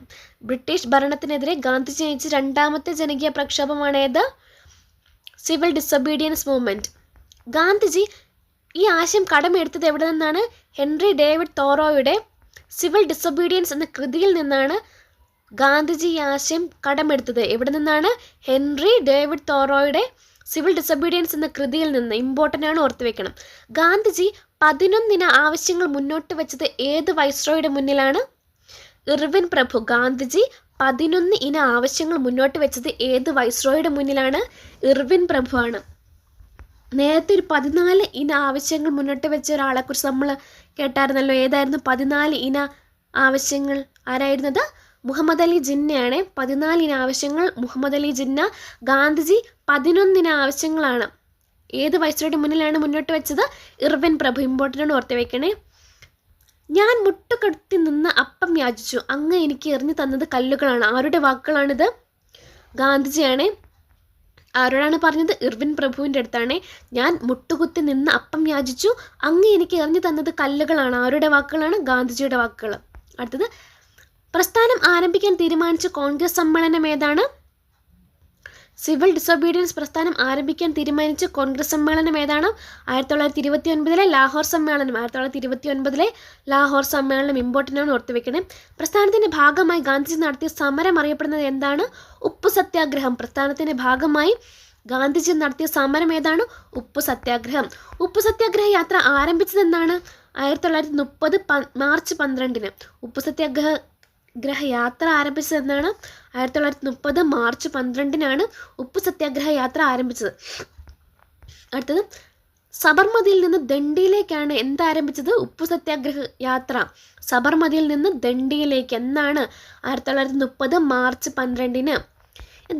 ബ്രിട്ടീഷ് ഭരണത്തിനെതിരെ ഗാന്ധിജി നയിച്ച രണ്ടാമത്തെ ജനകീയ പ്രക്ഷോഭമാണ് ഏത്? Civil disobedience movement. ഗാന്ധിജി ഈ ആശയം കടമെടുത്തത് എവിടെ നിന്നാണ്? ഹെൻറി ഡേവിഡ് തോറോയുടെ സിവിൽ ഡിസൊബീഡിയൻസ് എന്ന കൃതിയിൽ നിന്നാണ് ഗാന്ധിജി ഈ ആശയം കടമെടുത്തത്. എവിടെ നിന്നാണ്? ഹെൻറി ഡേവിഡ് തോറോയുടെ സിവിൽ ഡിസൊബീഡിയൻസ് എന്ന കൃതിയിൽ നിന്ന്. ഇമ്പോർട്ടൻ്റ് ആണ്, ഓർത്ത് വെക്കണം. ഗാന്ധിജി 11 ആവശ്യങ്ങൾ മുന്നോട്ട് വെച്ചത് ഏത് വൈസ്രോയുടെ മുന്നിലാണ്? ഇർവിൻ പ്രഭു. ഗാന്ധിജി 11 ആവശ്യങ്ങൾ മുന്നോട്ട് വെച്ചത് ഏത് വൈസ്രോയുടെ മുന്നിലാണ്? ഇർവിൻ പ്രഭു ആണ്. നേരത്തെ ഒരു 14 ആവശ്യങ്ങൾ മുന്നോട്ട് വെച്ച ഒരാളെക്കുറിച്ച് നമ്മൾ കേട്ടായിരുന്നല്ലോ. ഏതായിരുന്നു 14 ആവശ്യങ്ങൾ? ആരായിരുന്നത്? മുഹമ്മദ് അലി ജിന്നയാണ്. 14 ആവശ്യങ്ങൾ മുഹമ്മദ് അലി ജിന്ന. ഗാന്ധിജി 11 ആവശ്യങ്ങളാണ് ഏത് വൈസ്രോയുടെ മുന്നിലാണ് മുന്നോട്ട് വെച്ചത്? ഇർവിൻ പ്രഭു. ഇമ്പോർട്ടൻ്റ് ആണ്, ഓർത്ത് വെക്കണേ. ഞാൻ മുട്ടുകടത്തി നിന്ന് അപ്പം യാചിച്ചു, അങ്ങ് എനിക്ക് എറിഞ്ഞു തന്നത് കല്ലുകളാണ്. ആരുടെ വാക്കുകളാണിത്? ഗാന്ധിജിയാണ്. ആരോടാണ് പറഞ്ഞത്? ഇർവിൻ പ്രഭുവിൻ്റെ അടുത്താണ്. ഞാൻ മുട്ടുകുത്തി നിന്ന് അപ്പം യാചിച്ചു, അങ്ങ് എനിക്ക് എറിഞ്ഞു തന്നത് കല്ലുകളാണ്. ആരുടെ വാക്കുകളാണ്? ഗാന്ധിജിയുടെ വാക്കുകൾ. അടുത്തത് പ്രസ്ഥാനം ആരംഭിക്കാൻ തീരുമാനിച്ച കോൺഗ്രസ് സമ്മേളനം ഏതാണ്? സിവിൽ ഡിസൊബീഡിയൻസ് പ്രസ്ഥാനം ആരംഭിക്കാൻ തീരുമാനിച്ച കോൺഗ്രസ് സമ്മേളനം ഏതാണ്? 1929 ലാഹോർ സമ്മേളനം. 1929 ലാഹോർ സമ്മേളനം. ഇമ്പോർട്ടൻ്റ് ആണ്, ഓർത്ത് വെക്കണേ. പ്രസ്ഥാനത്തിൻ്റെ ഭാഗമായി ഗാന്ധിജി നടത്തിയ സമരം അറിയപ്പെടുന്നത് എന്താണ്? ഉപ്പു സത്യാഗ്രഹം. പ്രസ്ഥാനത്തിൻ്റെ ഭാഗമായി ഗാന്ധിജി നടത്തിയ സമരം ഏതാണ്? ഉപ്പു സത്യാഗ്രഹം. ഉപ്പു സത്യാഗ്രഹ യാത്ര ആരംഭിച്ചതെന്നാണ്? 1930 മാർച്ച് 12. ഉപ്പു സത്യാഗ്രഹ യാത്ര ആരംഭിച്ചതെന്നാണ്? 1930 മാർച്ച് 12 ഉപ്പു സത്യാഗ്രഹ യാത്ര ആരംഭിച്ചത്. അടുത്തത് സബർമതിയിൽ നിന്ന് ദണ്ഡിയിലേക്കാണ് എന്താരംഭിച്ചത്? ഉപ്പു സത്യാഗ്രഹ യാത്ര. സബർമതിയിൽ നിന്ന് ദണ്ഡിയിലേക്ക് എന്നാണ്? 1930 മാർച്ച് 12.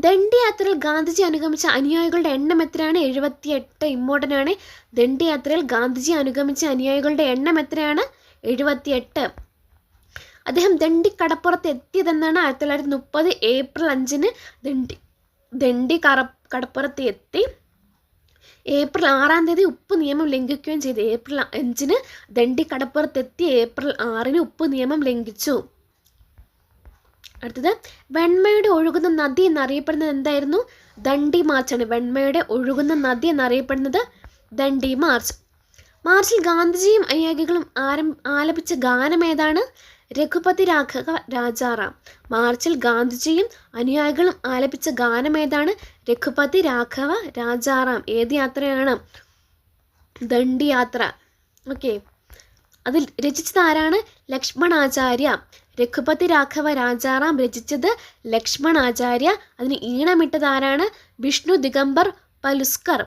ദണ്ഡി യാത്രയിൽ ഗാന്ധിജി അനുഗമിച്ച അനുയായികളുടെ എണ്ണം എത്രയാണ്? 78. ഇമ്പോർട്ടൻ്റ് ആണ്. ദണ്ഡി യാത്രയിൽ ഗാന്ധിജി അനുഗമിച്ച അനുയായികളുടെ എണ്ണം എത്രയാണ്? 78. അദ്ദേഹം ദണ്ഡി കടപ്പുറത്ത് എത്തിയതെന്നാണ്? 1930 ഏപ്രിൽ 5 ദണ്ഡി കടപ്പുറത്ത് എത്തി. ഏപ്രിൽ 6 ഉപ്പ് നിയമം ലംഘിക്കുകയും ചെയ്തു. ഏപ്രിൽ 5 ദണ്ഡി കടപ്പുറത്തെത്തി. ഏപ്രിൽ 6 ഉപ്പ് നിയമം ലംഘിച്ചു. അടുത്തത് വെണ്മയുടെ ഒഴുകുന്ന നദി എന്നറിയപ്പെടുന്നത് എന്തായിരുന്നു? ദണ്ഡി മാർച്ചാണ്. വെണ്മയുടെ ഒഴുകുന്ന നദി എന്നറിയപ്പെടുന്നത് ദണ്ഡി മാർച്ച്. മാർച്ചിൽ ഗാന്ധിജിയും അനുയായികളും ആലപിച്ച ഗാനം ഏതാണ്? രഘുപതി രാഘവ രാജാറാം. മാർച്ചിൽ ഗാന്ധിജിയും അനുയായികളും ആലപിച്ച ഗാനം ഏതാണ്? രഘുപതി രാഘവ രാജാറാം. ഏത് യാത്രയാണ്? ദണ്ഡി യാത്ര. ഓക്കെ, അതിൽ രചിച്ചത് ആരാണ്? ലക്ഷ്മണാചാര്യ. രഘുപതി രാഘവ രാജാറാം രചിച്ചത് ലക്ഷ്മണാചാര്യ. അതിന് ഈണമിട്ടത് ആരാണ്? വിഷ്ണു ദിഗംബർ പലുസ്കർ.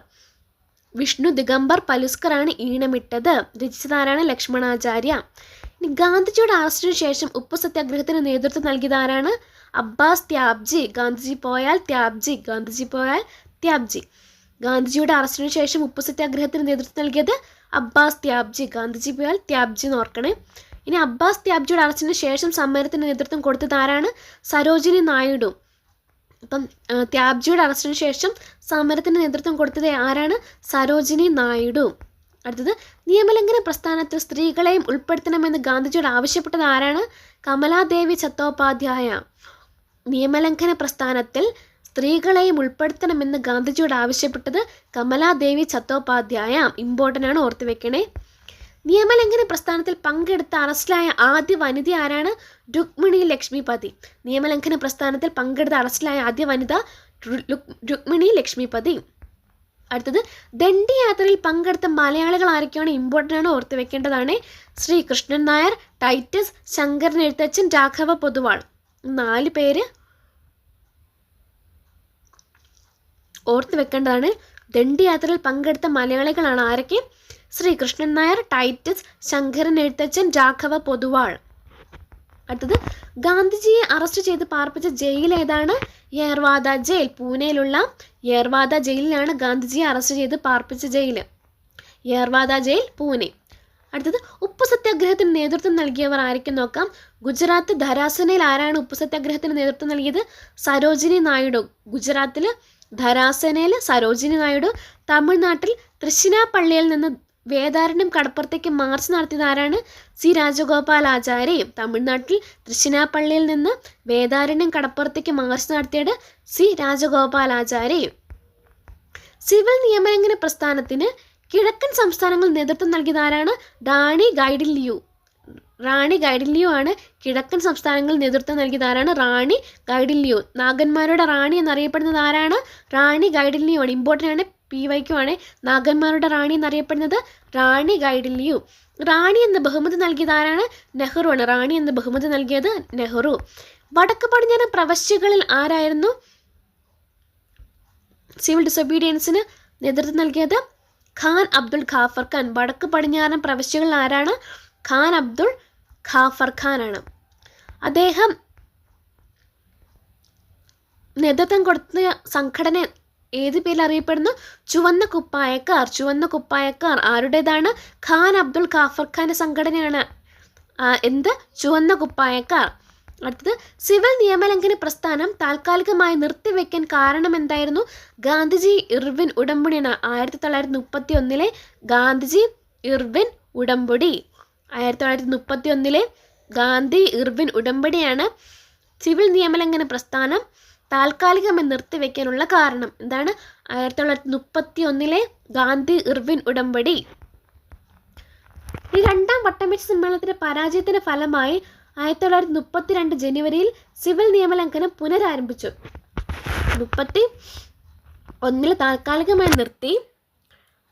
വിഷ്ണു ദിഗംബർ പലുസ്കറാണ് ഈണമിട്ടത്. രചിച്ചതാരാണ്? ലക്ഷ്മണാചാര്യ. ഇനി ഗാന്ധിജിയുടെ അറസ്റ്റിനു ശേഷം ഉപ്പു സത്യാഗ്രഹത്തിന് നേതൃത്വം നൽകിയതാരാണ്? അബ്ബാസ് ത്യാബ്ജി. ഗാന്ധിജി പോയാൽ ത്യാബ്ജി, ഗാന്ധിജി പോയാൽ ത്യാബ്ജി. ഗാന്ധിജിയുടെ അറസ്റ്റിനു ശേഷം ഉപ്പു സത്യാഗ്രഹത്തിന് നേതൃത്വം നൽകിയത് അബ്ബാസ് ത്യാബ്ജി. ഗാന്ധിജി പോയാൽ ത്യാബ്ജി എന്ന് ഓർക്കണേ. ഇനി അബ്ബാസ് ത്യാബ്ജിയുടെ അറസ്റ്റിന് ശേഷം സമരത്തിന് നേതൃത്വം കൊടുത്തത് ആരാണ്? സരോജിനി നായിഡു. അപ്പം ത്യാബ്ജിയുടെ അറസ്റ്റിന് ശേഷം സമരത്തിന് നേതൃത്വം കൊടുത്തത് ആരാണ്? സരോജിനി നായിഡു. അടുത്തത്, നിയമലംഘന പ്രസ്ഥാനത്തിൽ സ്ത്രീകളെയും ഉൾപ്പെടുത്തണമെന്ന് ഗാന്ധിജിയോട് ആവശ്യപ്പെട്ടത് ആരാണ്? കമലാദേവി ചത്തോപാധ്യായ. നിയമലംഘന പ്രസ്ഥാനത്തിൽ സ്ത്രീകളെയും ഉൾപ്പെടുത്തണമെന്ന് ഗാന്ധിജിയോട് ആവശ്യപ്പെട്ടത് കമലാദേവി ചത്തോപാധ്യായ. ഇമ്പോർട്ടൻ്റ് ആണ്, ഓർത്ത് വെക്കണേ. നിയമലംഘന പ്രസ്ഥാനത്തിൽ പങ്കെടുത്ത അറസ്റ്റിലായ ആദ്യ വനിത ആരാണ്? രുക്മിണി ലക്ഷ്മിപതി. നിയമലംഘന പ്രസ്ഥാനത്തിൽ പങ്കെടുത്ത അറസ്റ്റിലായ ആദ്യ വനിത രുക്മിണി ലക്ഷ്മിപതി. അടുത്തത്, ദണ്ഡി യാത്രയിൽ പങ്കെടുത്ത മലയാളികൾ ആരൊക്കെയാണ്? ഇമ്പോർട്ടൻ്റ് ആണ്, ഓർത്ത് വെക്കേണ്ടതാണ്. ശ്രീ കൃഷ്ണൻ നായർ, ടൈറ്റസ്, ശങ്കരൻ എഴുത്തച്ഛൻ, രാഘവ പൊതുവാൾ. 4 പേര് ഓർത്ത് വെക്കേണ്ടതാണ്. ദണ്ഡി യാത്രയിൽ പങ്കെടുത്ത മലയാളികളാണ് ആരൊക്കെ? ശ്രീ കൃഷ്ണൻ നായർ, ടൈറ്റസ്, ശങ്കരൻ എഴുത്തച്ഛൻ, രാഘവ പൊതുവാൾ. അടുത്തത്, ഗാന്ധിജിയെ അറസ്റ്റ് ചെയ്ത് പാർപ്പിച്ച ജയിൽ ഏതാണ്? യേർവാദ ജയിൽ. പൂനെയിലുള്ള യേർവാദ ജയിലിലാണ് ഗാന്ധിജിയെ അറസ്റ്റ് ചെയ്ത് പാർപ്പിച്ച ജയിൽ. യേർവാദ ജയിൽ, പൂനെ. അടുത്തത്, ഉപ്പു സത്യാഗ്രഹത്തിന് നേതൃത്വം നൽകിയവർ ആയിരിക്കും നോക്കാം. ഗുജറാത്ത് ധരാസനയിൽ ആരാണ് ഉപ്പു സത്യാഗ്രഹത്തിന് നേതൃത്വം നൽകിയത്? സരോജിനി നായിഡു. ഗുജറാത്തിൽ ധരാസനയിൽ സരോജിനി നായിഡു. തമിഴ്നാട്ടിൽ തൃശ്ശിനാപ്പള്ളിയിൽ നിന്ന് വേദാരണ്യം കടപ്പുറത്തേക്ക് മാർച്ച് നടത്തിയത് ആരാണ്? സി രാജഗോപാലാചാരി. തമിഴ്നാട്ടിൽ തൃശ്ശിനാപ്പള്ളിയിൽ നിന്ന് വേദാരണ്യം കടപ്പുറത്തേക്ക് മാർച്ച് നടത്തിയത് സി രാജഗോപാലാചാരി. സിവിൽ നിയമലംഘന പ്രസ്ഥാനത്തിന് കിഴക്കൻ സംസ്ഥാനങ്ങൾ നേതൃത്വം നൽകിയത് ആരാണ്? റാണി ഗൈഡിൻലിയു. റാണി ഗൈഡിൻലിയു ആണ് കിഴക്കൻ സംസ്ഥാനങ്ങളിൽ നേതൃത്വം നൽകിയത് ആരാണ്? റാണി ഗൈഡിൻലിയു. നാഗന്മാരുടെ റാണി എന്നറിയപ്പെടുന്നത് ആരാണ്? റാണി ഗൈഡിൻലിയു ആണ്. ഇമ്പോർട്ടൻ്റ് ആണ്, PYQ ആണ്. നാഗന്മാരുടെ റാണി എന്നറിയപ്പെടുന്നത് റാണി ഗൈഡിൻലിയു. റാണി എന്ന ബഹുമതി നൽകിയത് ആരാണ്? നെഹ്റു ആണ്. റാണി എന്ന ബഹുമതി നൽകിയത് നെഹ്റു. വടക്ക് പടിഞ്ഞാറൻ പ്രവശ്യകളിൽ ആരായിരുന്നു സിവിൽ ഡിസൊബീഡിയൻസിന് നേതൃത്വം നൽകിയത്? ഖാൻ അബ്ദുൾ ഖാഫർ ഖാൻ. വടക്ക് പടിഞ്ഞാറൻ പ്രവശ്യകളിൽ ആരാണ്? ഖാൻ അബ്ദുൾ ഖാഫർ ഖാനാണ്. അദ്ദേഹം നേതൃത്വം കൊടുത്ത സംഘടന ഏത് പേരിൽ അറിയപ്പെടുന്നു? ചുവന്ന കുപ്പായക്കാർ. ചുവന്ന കുപ്പായക്കാർ ആരുടേതാണ്? ഖാൻ അബ്ദുൾ ഖാഫർ ഖാൻ്റെ സംഘടനയാണ്. എന്ത്? ചുവന്ന കുപ്പായക്കാർ. അടുത്തത്, സിവിൽ നിയമലംഘന പ്രസ്ഥാനം താൽക്കാലികമായി നിർത്തിവെക്കാൻ കാരണം എന്തായിരുന്നു? ഗാന്ധിജി ഇർവിൻ ഉടമ്പടിയാണ്. 1931 ഗാന്ധിജി ഇർവിൻ ഉടമ്പടി. 1931 ഗാന്ധി ഇർവിൻ ഉടമ്പടിയാണ് സിവിൽ നിയമലംഘന പ്രസ്ഥാനം താൽക്കാലികമായി നിർത്തിവെക്കാനുള്ള കാരണം. എന്താണ്? 1931 ഗാന്ധി ഇർവിൻ ഉടമ്പടി. ഈ രണ്ടാം വട്ടമേശ സമ്മേളനത്തിന്റെ പരാജയത്തിന്റെ ഫലമായി 1932 ജനുവരിയിൽ സിവിൽ നിയമലംഘനം പുനരാരംഭിച്ചു. 1931 താൽക്കാലികമായി നിർത്തി.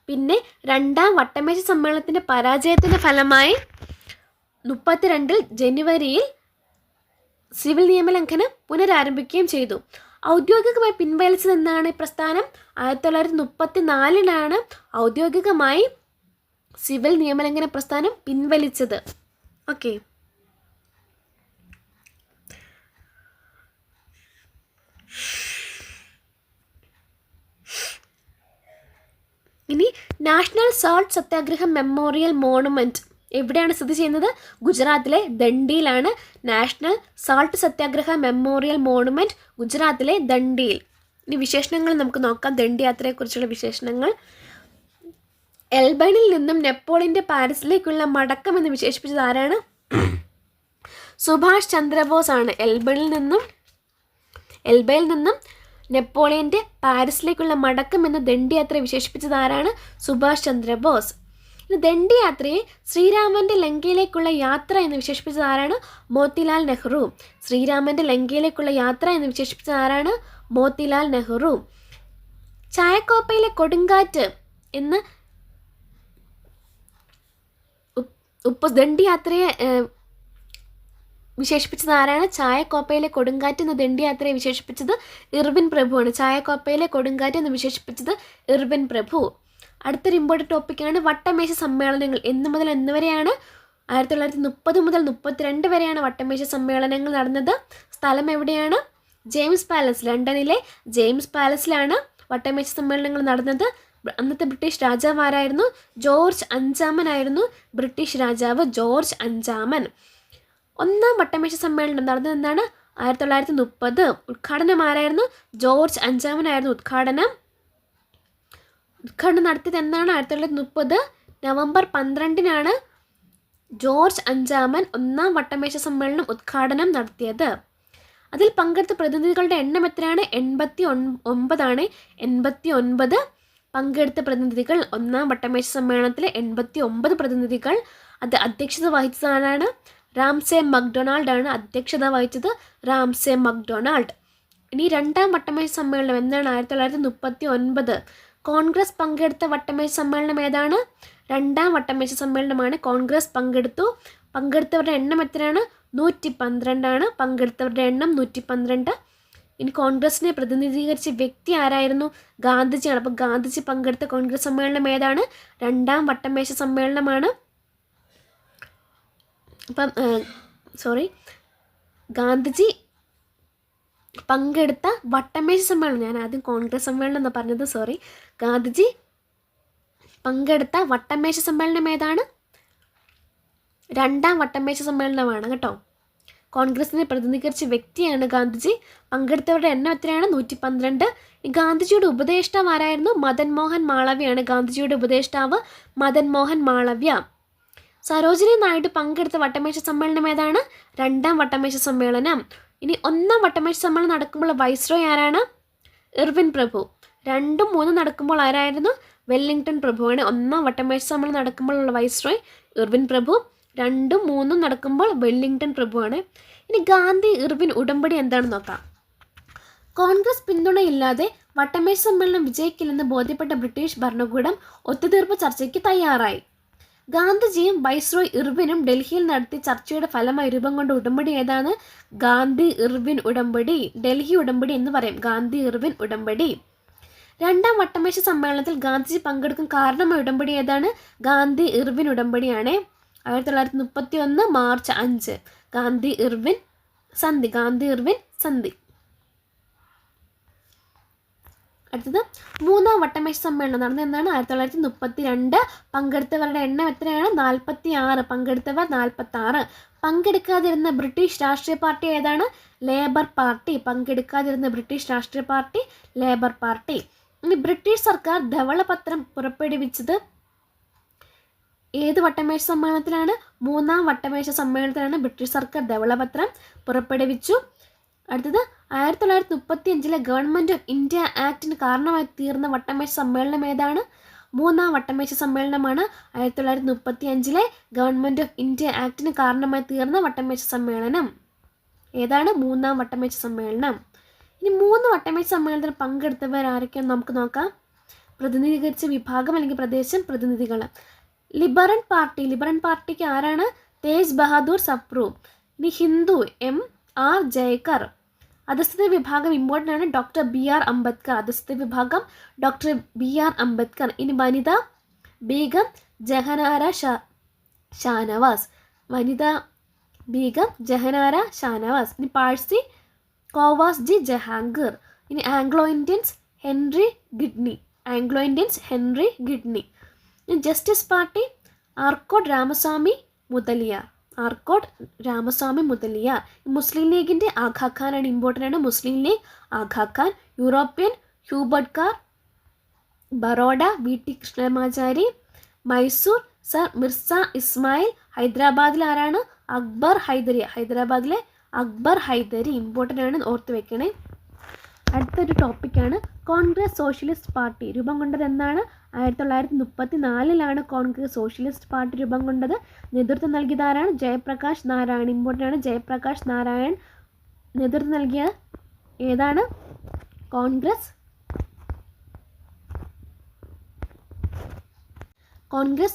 പിന്നെ രണ്ടാം വട്ടമേശ സമ്മേളനത്തിന്റെ പരാജയത്തിന്റെ ഫലമായി 1932 ജനുവരിയിൽ സിവിൽ നിയമലംഘനം പുനരാരംഭിക്കുകയും ചെയ്തു. ഔദ്യോഗികമായി പിൻവലിച്ചത് എന്നാണ് ഈ പ്രസ്ഥാനം? 1934 ഔദ്യോഗികമായി സിവിൽ നിയമലംഘന പ്രസ്ഥാനം പിൻവലിച്ചത്. ഓക്കെ. ഇനി നാഷണൽ സാൾട്ട് സത്യാഗ്രഹ മെമ്മോറിയൽ മോണുമെൻറ്റ് എവിടെയാണ് സ്ഥിതി ചെയ്യുന്നത്? ഗുജറാത്തിലെ ദണ്ഡിയിലാണ് നാഷണൽ സാൾട്ട് സത്യാഗ്രഹ മെമ്മോറിയൽ മോണുമെൻറ്റ്, ഗുജറാത്തിലെ ദണ്ഡിയിൽ. ഇനി വിശേഷണങ്ങൾ നമുക്ക് നോക്കാം. ദണ്ഡി യാത്രയെക്കുറിച്ചുള്ള വിശേഷണങ്ങൾ. എൽബണിൽ നിന്നും നെപ്പോളിയൻ്റെ പാരീസിലേക്കുള്ള മടക്കം എന്ന് വിശേഷിപ്പിച്ചത് ആരാണ്? സുഭാഷ് ചന്ദ്രബോസ് ആണ്. എൽബയിൽ നിന്നും നെപ്പോളിയൻ്റെ പാരീസിലേക്കുള്ള മടക്കം എന്ന് ദണ്ഡി യാത്ര വിശേഷിപ്പിച്ചത് ആരാണ്? സുഭാഷ് ചന്ദ്രബോസ്. ദണ്ഡി യാത്രയെ ശ്രീരാമൻ്റെ ലങ്കയിലേക്കുള്ള യാത്ര എന്ന് വിശേഷിപ്പിച്ചത് ആരാണ്? മോത്തിലാൽ നെഹ്റു. ശ്രീരാമൻ്റെ ലങ്കയിലേക്കുള്ള യാത്ര എന്ന് വിശേഷിപ്പിച്ചത് ആരാണ്? മോത്തിലാൽ നെഹ്റു. ചായക്കോപ്പയിലെ കൊടുങ്കാറ്റ് എന്ന് ദണ്ഡി യാത്രയെ വിശേഷിപ്പിച്ചത് ആരാണ്? ചായക്കോപ്പയിലെ കൊടുങ്കാറ്റ് എന്ന ദണ്ഡി യാത്രയെ വിശേഷിപ്പിച്ചത് ഇർവിൻ പ്രഭുവാണ്. ചായക്കോപ്പയിലെ കൊടുങ്കാറ്റ് എന്ന് വിശേഷിപ്പിച്ചത് ഇർവിൻ പ്രഭു. അടുത്തൊരു ഇമ്പോർട്ടൻറ്റ് ടോപ്പിക്കാണ് വട്ടമേശ സമ്മേളനങ്ങൾ. എന്ന് മുതൽ എന്ന് വരെയാണ്? 1930 മുതൽ 32 വരെയാണ് വട്ടമേശ സമ്മേളനങ്ങൾ നടന്നത്. സ്ഥലം എവിടെയാണ്? ജെയിംസ് പാലസ്, ലണ്ടനിലെ ജെയിംസ് പാലസിലാണ് വട്ടമേശ സമ്മേളനങ്ങൾ നടന്നത്. അന്നത്തെ ബ്രിട്ടീഷ് രാജാവ് ആരായിരുന്നു? ജോർജ് അഞ്ചാമൻ ആയിരുന്നു ബ്രിട്ടീഷ് രാജാവ്, ജോർജ് അഞ്ചാമൻ. ഒന്നാം വട്ടമേശ സമ്മേളനം നടന്നത് എന്താണ്? 1930. ഉദ്ഘാടനം ആരായിരുന്നു? ജോർജ് അഞ്ചാമനായിരുന്നു ഉദ്ഘാടനം നടത്തിയത്. എന്നാണ്? 1930 നവംബർ 12-നാണ് ജോർജ് അഞ്ചാമൻ ഒന്നാം വട്ടമേശ സമ്മേളനം ഉദ്ഘാടനം നടത്തിയത്. അതിൽ പങ്കെടുത്ത പ്രതിനിധികളുടെ എണ്ണം എത്രയാണ്? 89 89 പങ്കെടുത്ത പ്രതിനിധികൾ. ഒന്നാം വട്ടമേശ സമ്മേളനത്തിലെ 89 പ്രതിനിധികൾ. അത് അധ്യക്ഷത വഹിച്ചതാണ് റാംസെ മക്ഡൊണാൾഡ് ആണ് അധ്യക്ഷത വഹിച്ചത്, റാംസെ മക്ഡൊണാൾഡ്. ഇനി രണ്ടാം വട്ടമേശ സമ്മേളനം എന്നാണ്? 1939. കോൺഗ്രസ് പങ്കെടുത്ത വട്ടമേശ സമ്മേളനം ഏതാണ്? രണ്ടാം വട്ടമേശ സമ്മേളനമാണ്. കോൺഗ്രസ് പങ്കെടുത്തവരുടെ എണ്ണം എത്രയാണ്? 112 പങ്കെടുത്തവരുടെ എണ്ണം 112. ഇനി കോൺഗ്രസിനെ പ്രതിനിധീകരിച്ച വ്യക്തി ആരായിരുന്നു? ഗാന്ധിജിയാണ്. അപ്പോൾ ഗാന്ധിജി പങ്കെടുത്ത കോൺഗ്രസ് സമ്മേളനം ഏതാണ്? രണ്ടാം വട്ടമേശ സമ്മേളനമാണ്. ഗാന്ധിജി പങ്കെടുത്ത വട്ടമേശ സമ്മേളനം, ഞാൻ ആദ്യം കോൺഗ്രസ് സമ്മേളനം എന്ന് പറഞ്ഞത്, ഗാന്ധിജി പങ്കെടുത്ത വട്ടമേശ സമ്മേളനം ഏതാണ്? രണ്ടാം വട്ടമേശ സമ്മേളനമാണ് കേട്ടോ. കോൺഗ്രസിനെ പ്രതിനിധീകരിച്ച വ്യക്തിയാണ് ഗാന്ധിജി. പങ്കെടുത്തവരുടെ എണ്ണം എത്രയാണ്? 112. ഗാന്ധിജിയുടെ ഉപദേഷ്ടാവ് ആരായിരുന്നു? മദൻ മോഹൻ മാളവ്യയാണ് ഗാന്ധിജിയുടെ ഉപദേഷ്ടാവ്, മദൻ മോഹൻ മാളവ്യ. സരോജിനി നായിഡു പങ്കെടുത്ത വട്ടമേശ സമ്മേളനം ഏതാണ്? രണ്ടാം വട്ടമേശ സമ്മേളനം. ഇനി ഒന്നാം വട്ടമേശ സമ്മേളനം നടക്കുമ്പോൾ വൈസ്രോയ് ആരാണ്? ഇർവിൻ പ്രഭു. 2ഉം 3ഉം നടക്കുമ്പോൾ ആരായിരുന്നു? വെല്ലിംഗ്ടൺ പ്രഭുവാണ്. ഒന്നാം വട്ടമേശ സമ്മേളനം നടക്കുമ്പോഴുള്ള വൈസ്രോയ് ഇർവിൻ പ്രഭു, 2ഉം 3ഉം നടക്കുമ്പോൾ വെല്ലിംഗ്ടൺ പ്രഭുവാണ്. ഇനി ഗാന്ധി ഇർവിൻ ഉടമ്പടി എന്താണെന്ന് നോക്കാം. കോൺഗ്രസ് പിന്തുണയില്ലാതെ വട്ടമേശ സമ്മേളനം വിജയിക്കില്ലെന്ന് ബോധ്യപ്പെട്ട ബ്രിട്ടീഷ് ഭരണകൂടം ഒത്തുതീർപ്പ് ചർച്ചയ്ക്ക് തയ്യാറായി. ഗാന്ധിജിയും വൈസ്രോയ് ഇർവിനും ഡൽഹിയിൽ നടത്തിയ ചർച്ചയുടെ ഫലമായി രൂപം കൊണ്ട ഉടമ്പടി ഏതാണ്? ഗാന്ധി ഇർവിൻ ഉടമ്പടി, ഡൽഹി ഉടമ്പടി എന്ന് പറയും. ഗാന്ധി ഇർവിൻ ഉടമ്പടി. രണ്ടാം വട്ടമേശ സമ്മേളനത്തിൽ ഗാന്ധിജി പങ്കെടുക്കാൻ കാരണമായ ഉടമ്പടി ഏതാണ്? ഗാന്ധി ഇർവിൻ ഉടമ്പടിയാണ്. 1931 മാർച്ച് 5 ഗാന്ധി ഇർവിൻ സന്ധി. അടുത്തത് മൂന്നാം വട്ടമേശ സമ്മേളനം നടന്നത് എന്നാണ്? 1932. പങ്കെടുത്തവരുടെ എണ്ണം എത്രയാണ്? 46. പങ്കെടുത്തവർ 46. പങ്കെടുക്കാതിരുന്ന ബ്രിട്ടീഷ് രാഷ്ട്രീയ പാർട്ടി ഏതാണ്? Labour party. പങ്കെടുക്കാതിരുന്ന ബ്രിട്ടീഷ് രാഷ്ട്രീയ പാർട്ടി ലേബർ പാർട്ടി. ഇനി ബ്രിട്ടീഷ് സർക്കാർ ധവളപത്രം പുറപ്പെടുവിച്ചത് ഏത് വട്ടമേശ സമ്മേളനത്തിലാണ്? മൂന്നാം വട്ടമേശ സമ്മേളനത്തിലാണ് ബ്രിട്ടീഷ് സർക്കാർ ധവളപത്രം പുറപ്പെടുവിച്ചു. അടുത്തത് 1935 ഗവൺമെൻറ് ഓഫ് ഇന്ത്യ ആക്ടിന് കാരണമായി തീർന്ന വട്ടമേശ സമ്മേളനം ഏതാണ്? മൂന്നാം വട്ടമേശ സമ്മേളനമാണ്. 1935 ഗവൺമെൻറ് ഓഫ് ഇന്ത്യ ആക്ടിന് കാരണമായി തീർന്ന വട്ടമേശ സമ്മേളനം ഏതാണ്? മൂന്നാം വട്ടമേശ സമ്മേളനം. ഇനി 3 വട്ടമേശ സമ്മേളനത്തിൽ പങ്കെടുത്തവർ ആരൊക്കെയെന്ന് നമുക്ക് നോക്കാം. പ്രതിനിധീകരിച്ച വിഭാഗം അല്ലെങ്കിൽ പ്രദേശം, പ്രതിനിധികൾ. ലിബറൽ പാർട്ടിക്ക് ആരാണ്? തേജ് ബഹാദൂർ സപ്രു. ഇനി ഹിന്ദു M.R. ജയക്കർ. അധസ്ഥിത വിഭാഗം ഇമ്പോർട്ടൻ്റ് ആണ്, ഡോക്ടർ B.R. അംബേദ്കർ. അധസ്ഥിത വിഭാഗം ഡോക്ടർ B.R. അംബേദ്കർ. ഇനി വനിത ബീഗം ജഹനാര ഷാനവാസ്. ഇനി പാഴ്സി കോവാസ് ജി ജഹാംഗീർ. ഇനി ആംഗ്ലോ ഇന്ത്യൻസ് ഹെൻറി ഗിഡ്നി. ഇനി justice party Arcot Ramaswami Mudaliar. Muslim ലീഗിൻ്റെ ആഘാഖാനാണ്, ഇമ്പോർട്ടൻ്റ് ആണ്. Muslim league Aga Khan. European Hubert Carr. Baroda V.T. Krishnamachari. Mysore sir Mirza Ismail. ഹൈദരാബാദിൽ ആരാണ്? ഹൈദരാബാദിലെ അക്ബർ ഹൈദരി. ഇമ്പോർട്ടൻ്റ് ആണ്, ഓർത്ത് വെക്കണേ. അടുത്തൊരു ടോപ്പിക്കാണ് കോൺഗ്രസ് സോഷ്യലിസ്റ്റ് പാർട്ടി. രൂപം കൊണ്ടത് എന്നാണ്? 1934 കോൺഗ്രസ് സോഷ്യലിസ്റ്റ് പാർട്ടി രൂപം കൊണ്ടത്. നേതൃത്വം നൽകിയത് ആരാണ്? ജയപ്രകാശ് നാരായൺ. ഇമ്പോർട്ടൻ്റ് ആണ്, ജയപ്രകാശ് നാരായൺ നേതൃത്വം നൽകിയ ഏതാണ്? കോൺഗ്രസ്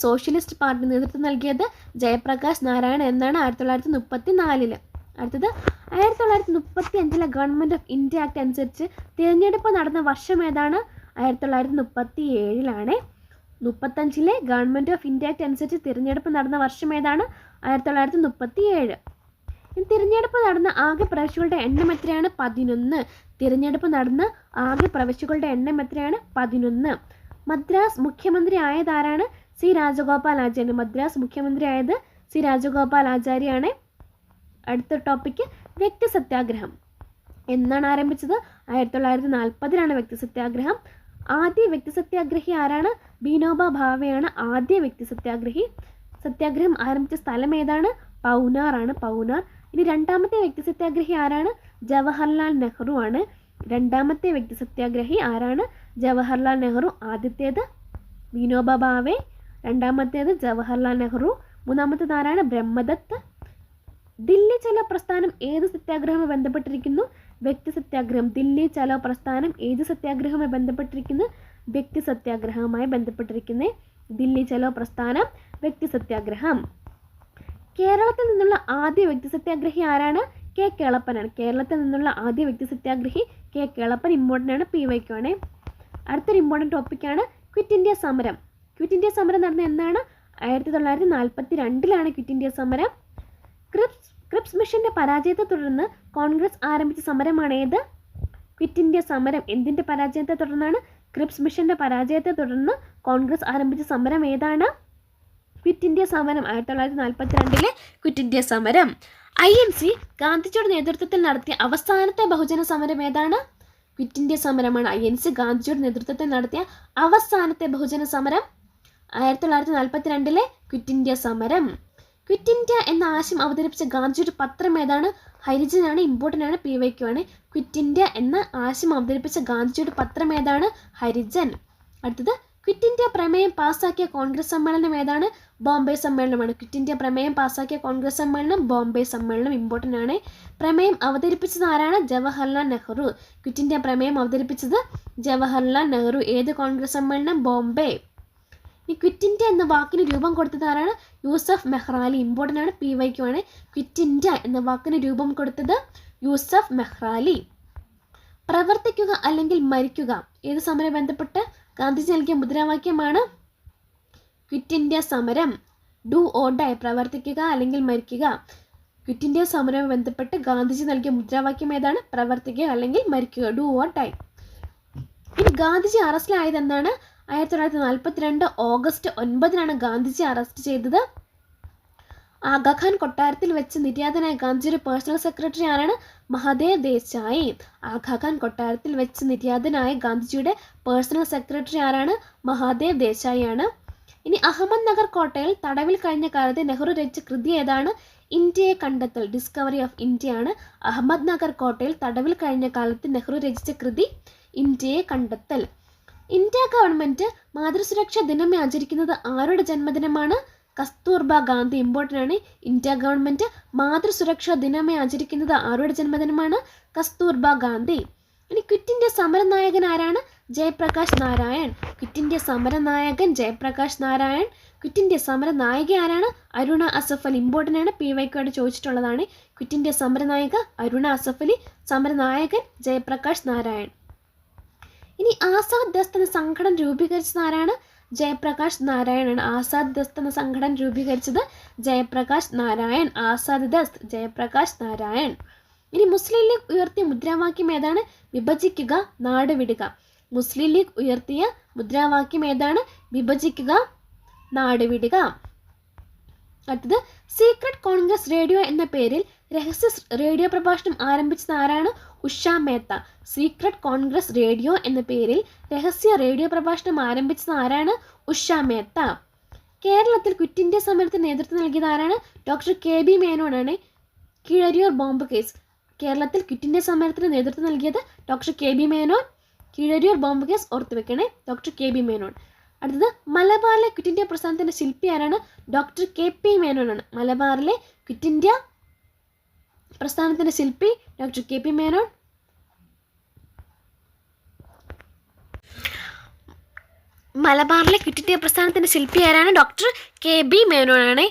സോഷ്യലിസ്റ്റ് പാർട്ടി നേതൃത്വം നൽകിയത് ജയപ്രകാശ് നാരായൺ എന്നാണ് 1934. അടുത്തത് 1935 ഗവൺമെൻറ് ഓഫ് ഇന്ത്യ ആക്ട് അനുസരിച്ച് തിരഞ്ഞെടുപ്പ് നടന്ന വർഷം ഏതാണ്? 1937. 35 ഗവൺമെൻറ് ഓഫ് ഇന്ത്യ ആക്ട് അനുസരിച്ച് തിരഞ്ഞെടുപ്പ് നടന്ന വർഷം ഏതാണ്? 1937. തിരഞ്ഞെടുപ്പ് നടന്ന ആകെ പ്രവിശ്യകളുടെ എണ്ണം എത്രയാണ്? 11. തിരഞ്ഞെടുപ്പ് നടന്ന ആകെ പ്രവിശ്യകളുടെ എണ്ണം എത്രയാണ്? 11. മദ്രാസ് മുഖ്യമന്ത്രി ആയതാരാണ്? സി രാജഗോപാലാചാര്യ. മദ്രാസ് മുഖ്യമന്ത്രി ആയത് സി രാജഗോപാലാചാര്യാണ്. അടുത്ത ടോപ്പിക്ക് വ്യക്തി സത്യാഗ്രഹം. എന്നാണ് ആരംഭിച്ചത്? 1940 വ്യക്തി സത്യാഗ്രഹം. ആദ്യ വ്യക്തി സത്യാഗ്രഹി ആരാണ്? വിനോബ ഭാവെയാണ് ആദ്യ വ്യക്തി സത്യാഗ്രഹി. സത്യാഗ്രഹം ആരംഭിച്ച സ്ഥലം ഏതാണ്? പൗനാർ ആണ്. പൗനാർ. ഇനി രണ്ടാമത്തെ വ്യക്തി സത്യാഗ്രഹി ആരാണ്? ജവഹർലാൽ നെഹ്റു ആണ്. രണ്ടാമത്തെ വ്യക്തി സത്യാഗ്രഹി ആരാണ്? ജവഹർലാൽ നെഹ്റു. ആദ്യത്തേത് വിനോബ ഭാവെ, രണ്ടാമത്തേത് ജവഹർലാൽ നെഹ്റു, മൂന്നാമത്തേത് ആരാണ്? ബ്രഹ്മദത്ത്. ദില്ലി ചലോ പ്രസ്ഥാനം ഏത് സത്യാഗ്രഹവുമായി ബന്ധപ്പെട്ടിരിക്കുന്നു? വ്യക്തി സത്യാഗ്രഹം. ദില്ലി ചലോ പ്രസ്ഥാനം ഏത് സത്യാഗ്രഹവുമായി ബന്ധപ്പെട്ടിരിക്കുന്നു? വ്യക്തി സത്യാഗ്രഹവുമായി ബന്ധപ്പെട്ടിരിക്കുന്നത്. ദില്ലി ചലോ പ്രസ്ഥാനം വ്യക്തി സത്യാഗ്രഹം. കേരളത്തിൽ നിന്നുള്ള ആദ്യ വ്യക്തി സത്യാഗ്രഹി ആരാണ്? കെ കേളപ്പനാണ്. കേരളത്തിൽ നിന്നുള്ള ആദ്യ വ്യക്തി സത്യാഗ്രഹി കെ കേളപ്പൻ. ഇമ്പോർട്ടൻ്റ് ആണ്, PYQ ആണ്. അടുത്തൊരു ഇമ്പോർട്ടൻ്റ് ടോപ്പിക്കാണ് ക്വിറ്റ് ഇന്ത്യ സമരം. ക്വിറ്റ് ഇന്ത്യ സമരം നടന്ന എന്നാണ്? 1942 ക്വിറ്റ് ഇന്ത്യ സമരം. ക്രിപ്സ് മിഷന്റെ പരാജയത്തെ തുടർന്ന് കോൺഗ്രസ് ആരംഭിച്ച സമരമാണ് ഏത്? ക്വിറ്റ് ഇന്ത്യ സമരം. എന്തിൻ്റെ പരാജയത്തെ തുടർന്നാണ്? ക്രിപ്സ് മിഷന്റെ പരാജയത്തെ തുടർന്ന് കോൺഗ്രസ് ആരംഭിച്ച സമരം ഏതാണ്? ക്വിറ്റ് ഇന്ത്യ സമരം. 1942 ക്വിറ്റ് ഇന്ത്യ സമരം. INC ഗാന്ധിജിയുടെ നേതൃത്വത്തിൽ നടത്തിയ അവസാനത്തെ ബഹുജന സമരം ഏതാണ്? ക്വിറ്റ് ഇന്ത്യ സമരമാണ്. INC ഗാന്ധിജിയുടെ നേതൃത്വത്തിൽ നടത്തിയ അവസാനത്തെ ബഹുജന സമരം 1942 ക്വിറ്റ് ഇന്ത്യ സമരം. ക്വിറ്റ് ഇന്ത്യ എന്ന ആശയം അവതരിപ്പിച്ച ഗാന്ധിജിയുടെ പത്രം ഏതാണ്? ഹരിജൻ ആണ്. ഇമ്പോർട്ടൻ്റ് ആണ്, PYQ ആണ്. ക്വിറ്റ് ഇന്ത്യ എന്ന ആശയം അവതരിപ്പിച്ച ഗാന്ധിജിയുടെ പത്രം ഏതാണ്? ഹരിജൻ. അടുത്തത് ക്വിറ്റ് ഇന്ത്യ പ്രമേയം പാസ്സാക്കിയ കോൺഗ്രസ് സമ്മേളനം ഏതാണ്? ബോംബെ സമ്മേളനമാണ്. ക്വിറ്റ് ഇന്ത്യ പ്രമേയം പാസ്സാക്കിയ കോൺഗ്രസ് സമ്മേളനം ബോംബെ സമ്മേളനം. ഇമ്പോർട്ടൻ്റ് ആണ്. പ്രമേയം അവതരിപ്പിച്ചത് ആരാണ്? ജവഹർലാൽ നെഹ്റു. ക്വിറ്റ് ഇന്ത്യ പ്രമേയം അവതരിപ്പിച്ചത് ജവഹർലാൽ നെഹ്റു. ഏത് കോൺഗ്രസ് സമ്മേളനം? ബോംബെ. ഈ ക്വിറ്റ് ഇന്ത്യ എന്ന വാക്കിന് രൂപം കൊടുത്തത് ആരാണ്? യൂസഫ് മെഹ്റാലി. ഇമ്പോർട്ടൻ്റ് ആണ്, PYQ ആണ്. ക്വിറ്റ് ഇന്ത്യ എന്ന വാക്കിന് രൂപം കൊടുത്തത് യൂസഫ് മെഹ്റാലി. പ്രവർത്തിക്കുക അല്ലെങ്കിൽ മരിക്കുക ഏത് സമരം ബന്ധപ്പെട്ട് ഗാന്ധിജി നൽകിയ മുദ്രാവാക്യമാണ്? ക്വിറ്റ് ഇന്ത്യ സമരം. Do or die. പ്രവർത്തിക്കുക അല്ലെങ്കിൽ മരിക്കുക. ക്വിറ്റ് ഇന്ത്യ സമരവുമായി ബന്ധപ്പെട്ട് ഗാന്ധിജി നൽകിയ മുദ്രാവാക്യം ഏതാണ്? പ്രവർത്തിക്കുക അല്ലെങ്കിൽ മരിക്കുക. Do or die. ഇനി ഗാന്ധിജി അറസ്റ്റിലായത് എന്നാണ്? 1942 ഓഗസ്റ്റ് 9 ഗാന്ധിജി അറസ്റ്റ് ചെയ്തത്. ആഗാഖാൻ കൊട്ടാരത്തിൽ വെച്ച് നിര്യാതനായ ഗാന്ധിജിയുടെ പേഴ്സണൽ സെക്രട്ടറി ആരാണ്? മഹാദേവ് ദേശായി. ആഗാഖാൻ കൊട്ടാരത്തിൽ വെച്ച് നിര്യാതനായ ഗാന്ധിജിയുടെ പേഴ്സണൽ സെക്രട്ടറി ആരാണ്? മഹാദേവ് ദേശായി ആണ്. ഇനി അഹമ്മദ് നഗർ കോട്ടയിൽ തടവിൽ കഴിഞ്ഞ കാലത്ത് നെഹ്റു രചിച്ച കൃതി ഏതാണ്? ഇന്ത്യയെ കണ്ടെത്തൽ. ഡിസ്കവറി ഓഫ് ഇന്ത്യ ആണ്. അഹമ്മദ് നഗർ കോട്ടയിൽ തടവിൽ കഴിഞ്ഞ കാലത്ത് നെഹ്റു രചിച്ച കൃതി ഇന്ത്യയെ കണ്ടെത്തൽ. ഇന്ത്യ ഗവൺമെൻറ് മാതൃസുരക്ഷാ ദിനമായി ആചരിക്കുന്നത് ആരുടെ ജന്മദിനമാണ്? കസ്തൂർബ ഗാന്ധി. ഇമ്പോർട്ടൻ്റ് ആണ്. ഇന്ത്യ ഗവൺമെൻറ് മാതൃസുരക്ഷാ ദിനമായി ആചരിക്കുന്നത് ആരുടെ ജന്മദിനമാണ്? കസ്തൂർബ ഗാന്ധി. ഇനി ക്വിറ്റ് ഇന്ത്യ സമരനായകൻ ആരാണ്? ജയപ്രകാശ് നാരായൺ. ക്വിറ്റ് ഇന്ത്യ സമരനായകൻ ജയപ്രകാശ് നാരായൺ. ക്വിറ്റ് ഇന്ത്യ സമരനായിക ആരാണ്? അരുണ അസഫ് അലി. ഇമ്പോർട്ടൻ്റ് ആണ്, PYQ ആയിട്ട് ചോദിച്ചിട്ടുള്ളതാണ്. ക്വിറ്റ് ഇന്ത്യ സമരനായിക അരുണ അസഫ് അലി. സമരനായകൻ ജയപ്രകാശ് നാരായൺ. ഇനി ആസാദ് ദസ്ത് എന്ന സംഘടന രൂപീകരിച്ചത് ആരാണ്? ജയപ്രകാശ് നാരായണാണ്. ആസാദ് ദസ്ത് എന്ന സംഘടന രൂപീകരിച്ചത് ജയപ്രകാശ് നാരായൺ. ആസാദ് ദസ്ത് ജയപ്രകാശ് നാരായൺ. ഇനി മുസ്ലിം ലീഗ് ഉയർത്തിയ മുദ്രാവാക്യം ഏതാണ്? വിഭജിക്കുക, നാട് വിടുക. മുസ്ലിം ലീഗ് ഉയർത്തിയ മുദ്രാവാക്യം ഏതാണ്? വിഭജിക്കുക, നാട് വിടുക. അടുത്തത് സീക്രട്ട് കോൺഗ്രസ് റേഡിയോ എന്ന പേരിൽ രഹസ്യ റേഡിയോ പ്രഭാഷണം ആരംഭിച്ചത് ആരാണ്? ഉഷ മേത്ത. സീക്രട്ട് കോൺഗ്രസ് റേഡിയോ എന്ന പേരിൽ രഹസ്യ റേഡിയോ പ്രഭാഷണം ആരംഭിച്ചത് ആരാണ്? ഉഷ മേത്ത. കേരളത്തിൽ ക്വിറ്റ് ഇന്ത്യ സമരത്തിന് നേതൃത്വം നൽകിയത് ആരാണ്? ഡോക്ടർ KB മേനോനാണ്. Keezhariyur bomb case. കേരളത്തിൽ ക്വിറ്റ് ഇന്ത്യ സമരത്തിന് നേതൃത്വം നൽകിയത് doctor KB Menon. Keezhariyur bomb case ഓർത്ത് വെക്കണേ, ഡോക്ടർ KB മേനോൻ. അടുത്തത് മലബാറിലെ ക്വിറ്റ് ഇന്ത്യ പ്രസ്ഥാനത്തിൻ്റെ ശില്പി ആരാണ്? Doctor KP മേനോനാണ്. മലബാറിലെ ക്വിറ്റ് ഇന്ത്യ പ്രസ്ഥാനത്തിൻ്റെ ശില്പി ഡോക്ടർ KP മേനോൻ. മലബാറിലെ ക്വിറ്റ് ഇന്ത്യ പ്രസ്ഥാനത്തിൻ്റെ ശില്പി ആരാണ്? Doctor KB മേനോനാണ്.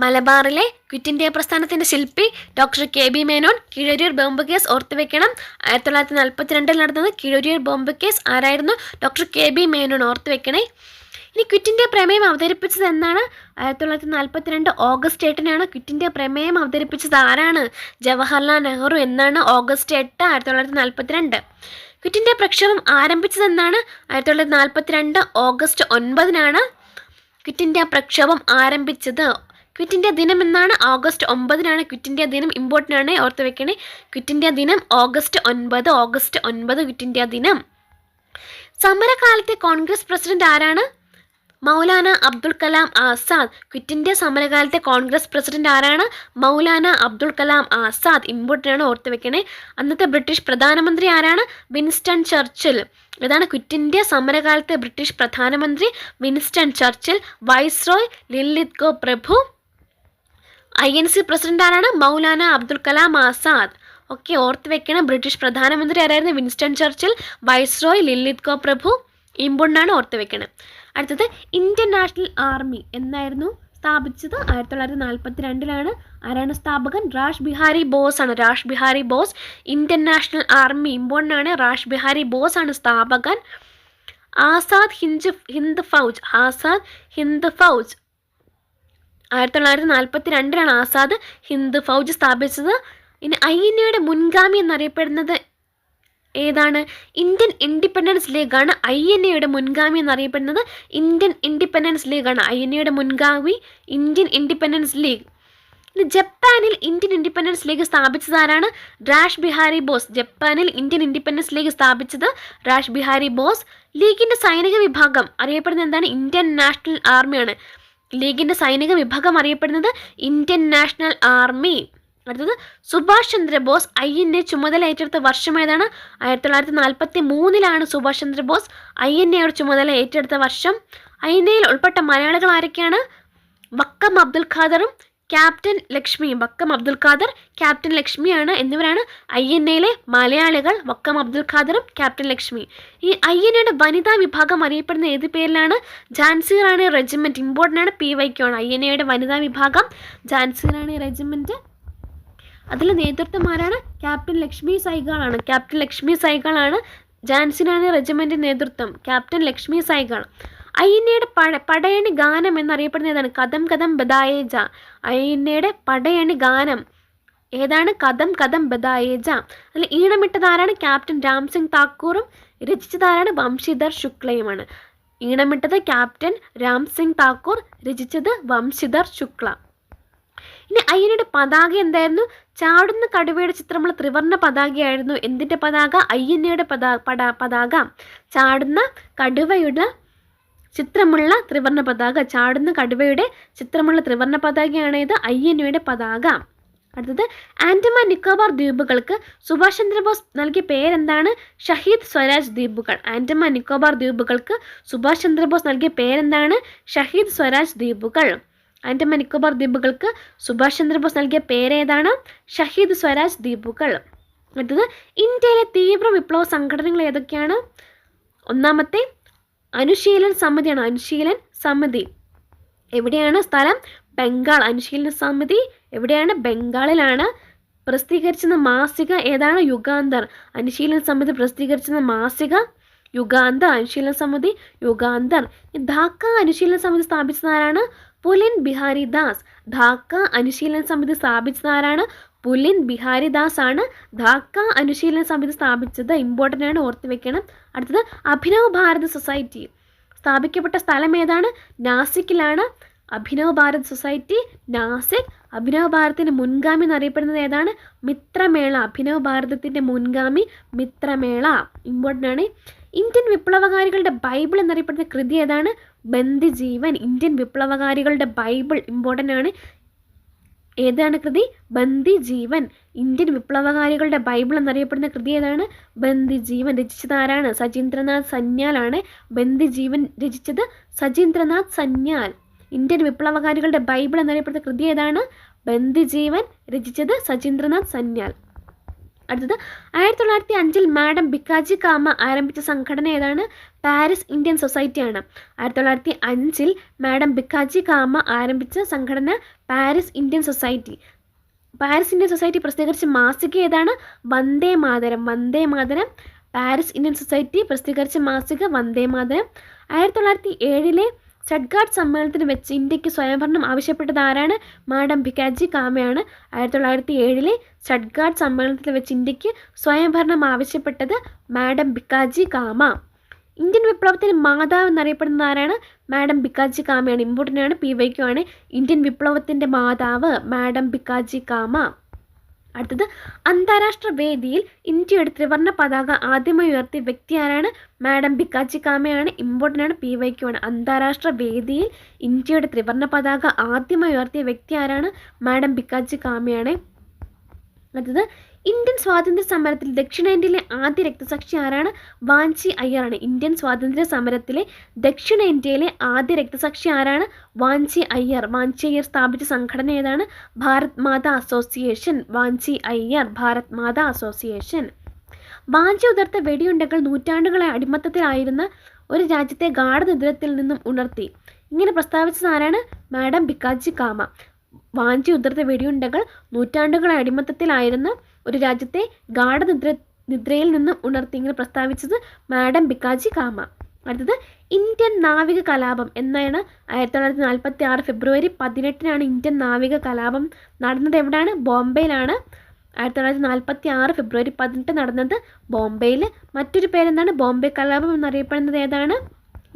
മലബാറിലെ ക്വിറ്റ് ഇന്ത്യ പ്രസ്ഥാനത്തിൻ്റെ ശില്പി doctor KB Menon. Keezhariyur bomb case ഓർത്ത് വെക്കണം. 1942 നടന്നത് കീഴരിയൂർ ബോംബ് കേസ്. ആരായിരുന്നു? Doctor KB Menon. ഓർത്ത് വെക്കണേ. ഇനി ക്വിറ്റ് ഇന്ത്യ പ്രമേയം അവതരിപ്പിച്ചത് എന്നാണ്? 1942 ഓഗസ്റ്റ് 8-നാണ് ക്വിറ്റ് ഇന്ത്യ പ്രമേയം അവതരിപ്പിച്ചത്. ആരാണ്? ജവഹർലാൽ നെഹ്റു. എന്നാണ്? ഓഗസ്റ്റ് 8, 1942. ക്വിറ്റ് ഇന്ത്യ പ്രക്ഷോഭം ആരംഭിച്ചത് എന്നാണ്? 1942 ഓഗസ്റ്റ് 9-നാണ് ക്വിറ്റ് ഇന്ത്യ പ്രക്ഷോഭം ആരംഭിച്ചത്. ക്വിറ്റ് ഇന്ത്യ ദിനം എന്നാണ്? ഓഗസ്റ്റ് 9-നാണ് ക്വിറ്റ് ഇന്ത്യ ദിനം. ഇമ്പോർട്ടൻ്റ് ആണ്, ഓർത്ത് വെക്കണേ. ക്വിറ്റ് ഇന്ത്യ ദിനം ഓഗസ്റ്റ് 9 ക്വിറ്റ് ഇന്ത്യ ദിനം. സമരകാലത്തെ കോൺഗ്രസ് പ്രസിഡന്റ് ആരാണ്? മൗലാന അബ്ദുൽ കലാം ആസാദ്. ക്വിറ്റ് ഇന്ത്യ സമരകാലത്തെ കോൺഗ്രസ് പ്രസിഡന്റ് ആരാണ്? മൗലാന അബ്ദുൽ കലാം ആസാദ്. ഇമ്പോർട്ടൻ്റ് ആണ്, ഓർത്ത് വെക്കണേ. അന്നത്തെ ബ്രിട്ടീഷ് പ്രധാനമന്ത്രി ആരാണ്? Winston Churchill. ഇതാണ് ക്വിറ്റ് ഇന്ത്യ സമരകാലത്തെ ബ്രിട്ടീഷ് പ്രധാനമന്ത്രി വിൻസ്റ്റൺ ചർച്ചിൽ. വൈസ്രോയ് ലിൻലിത്ഗോ പ്രഭു. INC പ്രസിഡന്റ് ആരാണ്? മൗലാന അബ്ദുൽ കലാം ആസാദ്. ഓക്കെ, ഓർത്ത് വെക്കണം. ബ്രിട്ടീഷ് പ്രധാനമന്ത്രി ആരായിരുന്നു? Winston Churchill. വൈസ്രോയ് ലിൻലിത്ഗോ പ്രഭു. ഇമ്പോർട്ടൻ്റ് ആണ്, ഓർത്ത് വെക്കണം. അടുത്തത്, ഇന്ത്യൻ നാഷണൽ ആർമി എന്നായിരുന്നു സ്ഥാപിച്ചത്? 1942-ലാണ്. ആരാണ് സ്ഥാപകൻ? റാഷ് ബിഹാരി ബോസ് ആണ്. Rash Behari boss. Indian national army important ആണ്. റാഷ് ബിഹാരി ബോസ് ആണ് സ്ഥാപകൻ. ആസാദ് ഹിന്ദ് ഫൗജ്. ആസാദ് ഹിന്ദ് ഫൗജ്. 1942-ലാണ് ആസാദ് ഹിന്ദ് ഫൗജ് സ്ഥാപിച്ചത്. ഇനി INA-യുടെ മുൻഗാമി എന്നറിയപ്പെടുന്നത് ഏതാണ്? ഇന്ത്യൻ ഇൻഡിപെൻഡൻസ് ലീഗാണ്. INA-യുടെ മുൻഗാമി എന്നറിയപ്പെടുന്നത് ഇന്ത്യൻ ഇൻഡിപെൻഡൻസ് ലീഗാണ്. INA-യുടെ മുൻഗാമി ഇന്ത്യൻ ഇൻഡിപെൻഡൻസ് ലീഗ്. ഇനി ജപ്പാനിൽ ഇന്ത്യൻ ഇൻഡിപെൻഡൻസ് ലീഗ് സ്ഥാപിച്ചത് ആരാണ്? റാഷ് ബിഹാരി ബോസ്. ജപ്പാനിൽ ഇന്ത്യൻ ഇൻഡിപെൻഡൻസ് ലീഗ് സ്ഥാപിച്ചത് റാഷ് ബിഹാരി ബോസ്. ലീഗിൻ്റെ സൈനിക വിഭാഗം അറിയപ്പെടുന്നത് എന്താണ്? ഇന്ത്യൻ നാഷണൽ ആർമിയാണ്. ലീഗിൻ്റെ സൈനിക വിഭാഗം അറിയപ്പെടുന്നത് ഇന്ത്യൻ നാഷണൽ ആർമി. അടുത്തത്, സുഭാഷ് ചന്ദ്രബോസ് INA ചുമതല ഏറ്റെടുത്ത വർഷം ഏതാണ്? 1943-ലാണ് സുഭാഷ് ചന്ദ്രബോസ് INA-യുടെ ചുമതല ഏറ്റെടുത്ത വർഷം. INA-യിൽ ഉൾപ്പെട്ട മലയാളികൾ ആരൊക്കെയാണ്? വക്കം അബ്ദുൽ ഖാദറും ക്യാപ്റ്റൻ ലക്ഷ്മിയും. വക്കം അബ്ദുൽ ഖാദർ, ക്യാപ്റ്റൻ ലക്ഷ്മിയാണ് എന്നിവരാണ് INA-യിലെ മലയാളികൾ. വക്കം അബ്ദുൽ ഖാദറും ക്യാപ്റ്റൻ ലക്ഷ്മി. ഈ INA-യുടെ വനിതാ വിഭാഗം അറിയപ്പെടുന്ന ഏത് പേരിലാണ്? ഝാൻസി റാണി റെജിമെൻറ്റ്. ഇമ്പോർട്ടൻ്റ് ആണ്, PYQ ആണ്. INA-യുടെ വനിതാ വിഭാഗം ഝാൻസി റാണി റെജിമെൻറ്റ്. അതിൽ നേതൃത്വം ആരാണ്? ക്യാപ്റ്റൻ ലക്ഷ്മി സൈഗാളാണ്. ക്യാപ്റ്റൻ ലക്ഷ്മി സൈഗാളാണ് ഝാൻസി റാണി റെജിമെൻറ്റിൻ്റെ നേതൃത്വം. ക്യാപ്റ്റൻ ലക്ഷ്മി സൈഗാൾ. INA-യുടെ പടയണി ഗാനം എന്നറിയപ്പെടുന്ന ഏതാണ്? കദം കദം ബദായേ ജാ. INA-യുടെ പടയണി ഗാനം ഏതാണ്? കദം കദം ബദായേ ജാ. അതിൽ ഈണമിട്ടതാരാണ്? ക്യാപ്റ്റൻ രാംസിംഗ് താക്കൂറും രചിച്ചതാരാണ്? വംശീധർ ശുക്ലയുമാണ്. ഈണമിട്ടത് ക്യാപ്റ്റൻ രാംസിംഗ് താക്കൂർ, രചിച്ചത് വംശീധർ ശുക്ല. ഇനി INA-യുടെ പതാക എന്തായിരുന്നു? ചാടുന്ന കടുവയുടെ ചിത്രമുള്ള ത്രിവർണ്ണ പതാകയായിരുന്നു. എന്തിൻ്റെ പതാക? INA-യുടെ പതാക. ചാടുന്ന കടുവയുടെ ചിത്രമുള്ള ത്രിവർണ്ണ പതാക. ചാടുന്ന കടുവയുടെ ചിത്രമുള്ള ത്രിവർണ്ണ പതാകയാണ് ഇത്, INA-യുടെ പതാക. അടുത്തത്, ആൻഡമാൻ നിക്കോബാർ ദ്വീപുകൾക്ക് സുഭാഷ് ചന്ദ്രബോസ് നൽകിയ പേരെന്താണ്? ഷഹീദ് സ്വരാജ് ദ്വീപുകൾ. ആൻഡമാൻ നിക്കോബാർ ദ്വീപുകൾക്ക് സുഭാഷ് ചന്ദ്രബോസ് നൽകിയ പേരെന്താണ്? ഷഹീദ് സ്വരാജ് ദ്വീപുകൾ. ആൻഡമാൻ നിക്കോബാർ ദ്വീപുകൾക്ക് സുഭാഷ് ചന്ദ്രബോസ് നൽകിയ പേരേതാണ്? ഷഹീദ് സ്വരാജ് ദ്വീപുകൾ. അടുത്തത്, ഇന്ത്യയിലെ തീവ്ര വിപ്ലവ സംഘടനകൾ ഏതൊക്കെയാണ്? ഒന്നാമത്തെ അനുശീലൻ സമിതിയാണ്. അനുശീലൻ സമിതി എവിടെയാണ് സ്ഥലം? ബംഗാൾ. അനുശീലന സമിതി എവിടെയാണ്? ബംഗാളിലാണ്. പ്രസിദ്ധീകരിച്ചിരുന്ന മാസിക ഏതാണ്? യുഗാന്തർ. അനുശീലന സമിതി പ്രസിദ്ധീകരിച്ചിരുന്ന മാസിക യുഗാന്തർ. അനുശീലന സമിതി യുഗാന്തർ. ധാക്ക അനുശീലന സമിതി സ്ഥാപിച്ചതാരാണ്? പുലിൻ ബിഹാരി ദാസ്. ധാക്ക അനുശീലന സമിതി സ്ഥാപിച്ചതാരാണ്? പുലിൻ ബിഹാരി ദാസ് ആണ് ധാക്ക അനുശീലന സമിതി സ്ഥാപിച്ചത്. ഇമ്പോർട്ടൻ്റ് ആണ്, ഓർത്ത് വെക്കണം. അടുത്തത്, അഭിനവ് ഭാരത് സൊസൈറ്റി സ്ഥാപിക്കപ്പെട്ട സ്ഥലം ഏതാണ്? നാസിക്കിലാണ്. അഭിനവ് ഭാരത് സൊസൈറ്റി നാസിക്. അഭിനവ് ഭാരതിൻ്റെ മുൻഗാമി എന്നറിയപ്പെടുന്നത് ഏതാണ്? മിത്രമേള. അഭിനവ് ഭാരതത്തിൻ്റെ മുൻഗാമി മിത്രമേള. ഇമ്പോർട്ടൻ്റ് ആണ്. ഇന്ത്യൻ വിപ്ലവകാരികളുടെ ബൈബിൾ എന്നറിയപ്പെടുന്ന കൃതി ഏതാണ്? ബന്ദിജീവൻ. ഇന്ത്യൻ വിപ്ലവകാരികളുടെ ബൈബിൾ ഇമ്പോർട്ടൻ്റ് ആണ്. ഏതാണ് കൃതി? ബന്ദിജീവൻ. ഇന്ത്യൻ വിപ്ലവകാരികളുടെ ബൈബിൾ എന്നറിയപ്പെടുന്ന കൃതി ഏതാണ്? ബന്ദിജീവൻ. രചിച്ചത് ആരാണ്? സചീന്ദ്രനാഥ് സന്യാലാണ് ബന്ദിജീവൻ രചിച്ചത്. സചീന്ദ്രനാഥ് സന്യാൽ. ഇന്ത്യൻ വിപ്ലവകാരികളുടെ ബൈബിൾ എന്നറിയപ്പെടുന്ന കൃതി ഏതാണ്? ബന്ദിജീവൻ. രചിച്ചത് സചീന്ദ്രനാഥ് സന്യാൽ. അടുത്തത്, 1905 മാഡം ഭിക്കാജി കാമ ആരംഭിച്ച സംഘടന ഏതാണ്? പാരീസ് ഇന്ത്യൻ സൊസൈറ്റിയാണ്. 1905 മാഡം ഭിക്കാജി കാമ ആരംഭിച്ച സംഘടന Paris Indian society. Paris Indian society പ്രസിദ്ധീകരിച്ച മാസിക ഏതാണ്? Vande Mataram. Vande Mataram. Paris Indian society പ്രസിദ്ധീകരിച്ച മാസിക വന്ദേ മാതരം. 1907 ഷഡ്ഗാഡ് സമ്മേളനത്തിന് വെച്ച് ഇന്ത്യക്ക് സ്വയംഭരണം ആവശ്യപ്പെട്ടത് ആരാണ്? മാഡം ഭിക്കാജി കാമയാണ്. 1907 ഷഡ്ഗാഡ് സമ്മേളനത്തിൽ വെച്ച് ഇന്ത്യക്ക് സ്വയംഭരണം ആവശ്യപ്പെട്ടത് മാഡം ഭിക്കാജി കാമ. ഇന്ത്യൻ വിപ്ലവത്തിന് മാതാവ് എന്നറിയപ്പെടുന്നത് ആരാണ്? മാഡം ഭിക്കാജി കാമയാണ്. ഇമ്പോർട്ടൻ്റ് ആണ്, PYQ ആണ്. ഇന്ത്യൻ വിപ്ലവത്തിൻ്റെ മാതാവ് മാഡം ഭിക്കാജി കാമ. അടുത്തത്, അന്താരാഷ്ട്ര വേദിയിൽ ഇന്ത്യയുടെ ത്രിവർണ്ണ പതാക ആദ്യമായി ഉയർത്തിയ വ്യക്തി ആരാണ്? മാഡം ഭിക്കാജി കാമയാണ്. ഇമ്പോർട്ടൻ്റ് ആണ്, PYQ ആണ്. അന്താരാഷ്ട്ര വേദിയിൽ ഇന്ത്യയുടെ ത്രിവർണ്ണ പതാക ആദ്യമായി ഉയർത്തിയ വ്യക്തി ആരാണ്? മാഡം ഭിക്കാജി കാമയാണ്. അടുത്തത്, ഇന്ത്യൻ സ്വാതന്ത്ര്യ സമരത്തിൽ ദക്ഷിണേന്ത്യയിലെ ആദ്യ രക്തസാക്ഷി ആരാണ്? വാഞ്ചി അയ്യറാണ്. ഇന്ത്യൻ സ്വാതന്ത്ര്യ സമരത്തിലെ ദക്ഷിണേന്ത്യയിലെ ആദ്യ രക്തസാക്ഷി ആരാണ്? വാഞ്ചി അയ്യർ. വാഞ്ചി അയ്യർ സ്ഥാപിച്ച സംഘടന ഏതാണ്? ഭാരത് മാതാ അസോസിയേഷൻ. വാഞ്ചി അയ്യർ, ഭാരത് മാതാ അസോസിയേഷൻ. വാഞ്ചി ഉതിർത്ത വെടിയുണ്ടകൾ നൂറ്റാണ്ടുകളെ അടിമത്തത്തിലായിരുന്ന ഒരു രാജ്യത്തെ ഗാഠനിദ്രത്തിൽ നിന്നും ഉണർത്തി. ഇങ്ങനെ പ്രസ്താവിച്ചത് ആരാണ്? മാഡം ഭിക്കാജി കാമ. വാഞ്ചി ഉതിർത്ത വെടിയുണ്ടകൾ നൂറ്റാണ്ടുകളെ അടിമത്തത്തിലായിരുന്ന ഒരു രാജ്യത്തെ നിദ്രയിൽ നിന്നും ഉണർത്തി. ഇങ്ങനെ പ്രസ്താവിച്ചത് മാഡം ഭിക്കാജി കാമ. അടുത്തത്, ഇന്ത്യൻ നാവിക കലാപം എന്നാണ്? 1946 ഫെബ്രുവരി 18 ഇന്ത്യൻ നാവിക കലാപം നടന്നത്. എവിടെയാണ്? ബോംബെയിലാണ്. 1946 ഫെബ്രുവരി 18 നടന്നത് ബോംബെയിൽ. മറ്റൊരു പേരെന്താണ്? ബോംബെ കലാപം എന്നറിയപ്പെടുന്നത് ഏതാണ്?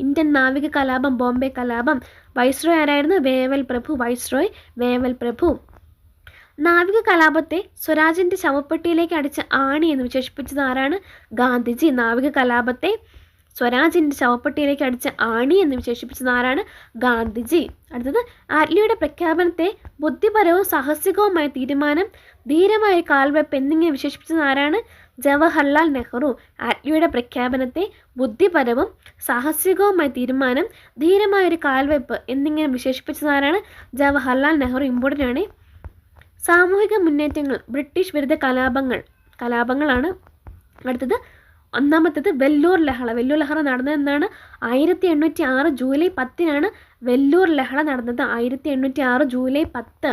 ഇന്ത്യൻ നാവിക കലാപം, ബോംബെ കലാപം. വൈസ്രോയ് ആരായിരുന്നു? വേവൽ പ്രഭു. വൈസ്രോയ് വേവൽ പ്രഭു. നാവിക കലാപത്തെ സ്വരാജിൻ്റെ ശവപ്പെട്ടിയിലേക്ക് അടിച്ച ആണി എന്ന് വിശേഷിപ്പിച്ചത് ആരാണ്? ഗാന്ധിജി. നാവിക കലാപത്തെ സ്വരാജിൻ്റെ ശവപ്പെട്ടിയിലേക്ക് അടിച്ച ആണി എന്ന് വിശേഷിപ്പിച്ചത് ആരാണ്? ഗാന്ധിജി. അടുത്തത്, ആറ്റ്ലിയുടെ പ്രഖ്യാപനത്തെ ബുദ്ധിപരവും സാഹസികവുമായ തീരുമാനം, ധീരമായ കാൽവെപ്പ് എന്നിങ്ങനെ വിശേഷിപ്പിച്ചത് ആരാണ്? ജവഹർലാൽ നെഹ്റു. ആറ്റ്ലിയുടെ പ്രഖ്യാപനത്തെ ബുദ്ധിപരവും സാഹസികവുമായ തീരുമാനം, ധീരമായൊരു കാൽവെപ്പ് എന്നിങ്ങനെ വിശേഷിപ്പിച്ചത് ആരാണ്? ജവഹർലാൽ നെഹ്റു. ഇമ്പോർട്ടൻ്റ് ആണ്. സാമൂഹിക മുന്നേറ്റങ്ങൾ, ബ്രിട്ടീഷ് വിരുദ്ധ കലാപങ്ങളാണ്. അടുത്തത്, ഒന്നാമത്തേത് വെല്ലൂർ ലഹള. വെല്ലൂർ ലഹള നടന്നത് എന്നാണ്? 1806 ജൂലൈ 10 വെല്ലൂർ ലഹള നടന്നത്. 1806 ജൂലൈ 10.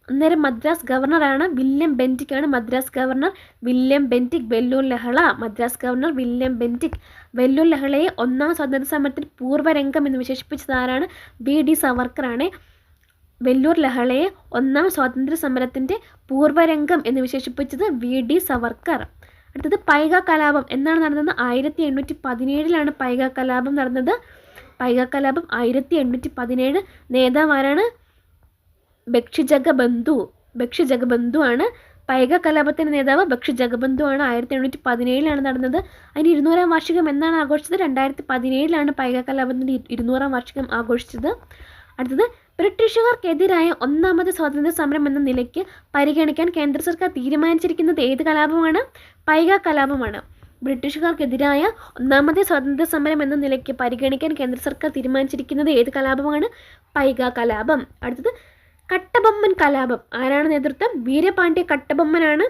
അന്നേരം മദ്രാസ് ഗവർണറാണ് വില്യം ബെൻറ്റിക്കാണ്. Madras governor William Bentinck. Vellore ലഹള, Madras governor William Bentinck. Vellore ലഹളയെ ഒന്നാം സ്വാതന്ത്ര്യ സമരത്തിൽ പൂർവ്വരംഗം എന്ന് വിശേഷിപ്പിച്ചത് ആരാണ്? BD സവർക്കറാണ്. വെല്ലൂർ ലഹളയെ ഒന്നാം സ്വാതന്ത്ര്യ സമരത്തിൻ്റെ പൂർവ്വരംഗം എന്ന് വിശേഷിപ്പിച്ചത് VD സവർക്കർ. അടുത്തത്, പൈക കലാപം എന്നാണ് നടന്നത്? 1817 പൈക കലാപം നടന്നത്. പൈക കലാപം 1817. നേതാവ് ആരാണ്? ബക്ഷി ജഗബന്ധു. ബക്ഷി ജഗബന്ധു ആണ് പൈക കലാപത്തിൻ്റെ നേതാവ്. ബക്ഷി ജഗബന്ധു ആണ്. 1817 നടന്നത്. അതിന് 200-ാം വാർഷികം എന്നാണ് ആഘോഷിച്ചത്? 2017 പൈക കലാപത്തിൻ്റെ 200-ാം വാർഷികം ആഘോഷിച്ചത്. അടുത്തത്, ബ്രിട്ടീഷുകാർക്കെതിരായ ഒന്നാമത് സ്വാതന്ത്ര്യ സമരം എന്ന നിലയ്ക്ക് പരിഗണിക്കാൻ കേന്ദ്ര സർക്കാർ തീരുമാനിച്ചിരിക്കുന്നത് ഏത് കലാപമാണ്? പൈക കലാപമാണ്. ബ്രിട്ടീഷുകാർക്കെതിരായ ഒന്നാമത്തെ സ്വാതന്ത്ര്യ സമരം എന്ന നിലയ്ക്ക് പരിഗണിക്കാൻ കേന്ദ്ര സർക്കാർ തീരുമാനിച്ചിരിക്കുന്നത് ഏത് കലാപമാണ്? പൈക കലാപം. അടുത്തത്, കട്ടബൊമ്മൻ കലാപം. ആരാണ് നേതൃത്വം? വീരപാണ്ഡ്യ കട്ടബൊമ്മനാണ്.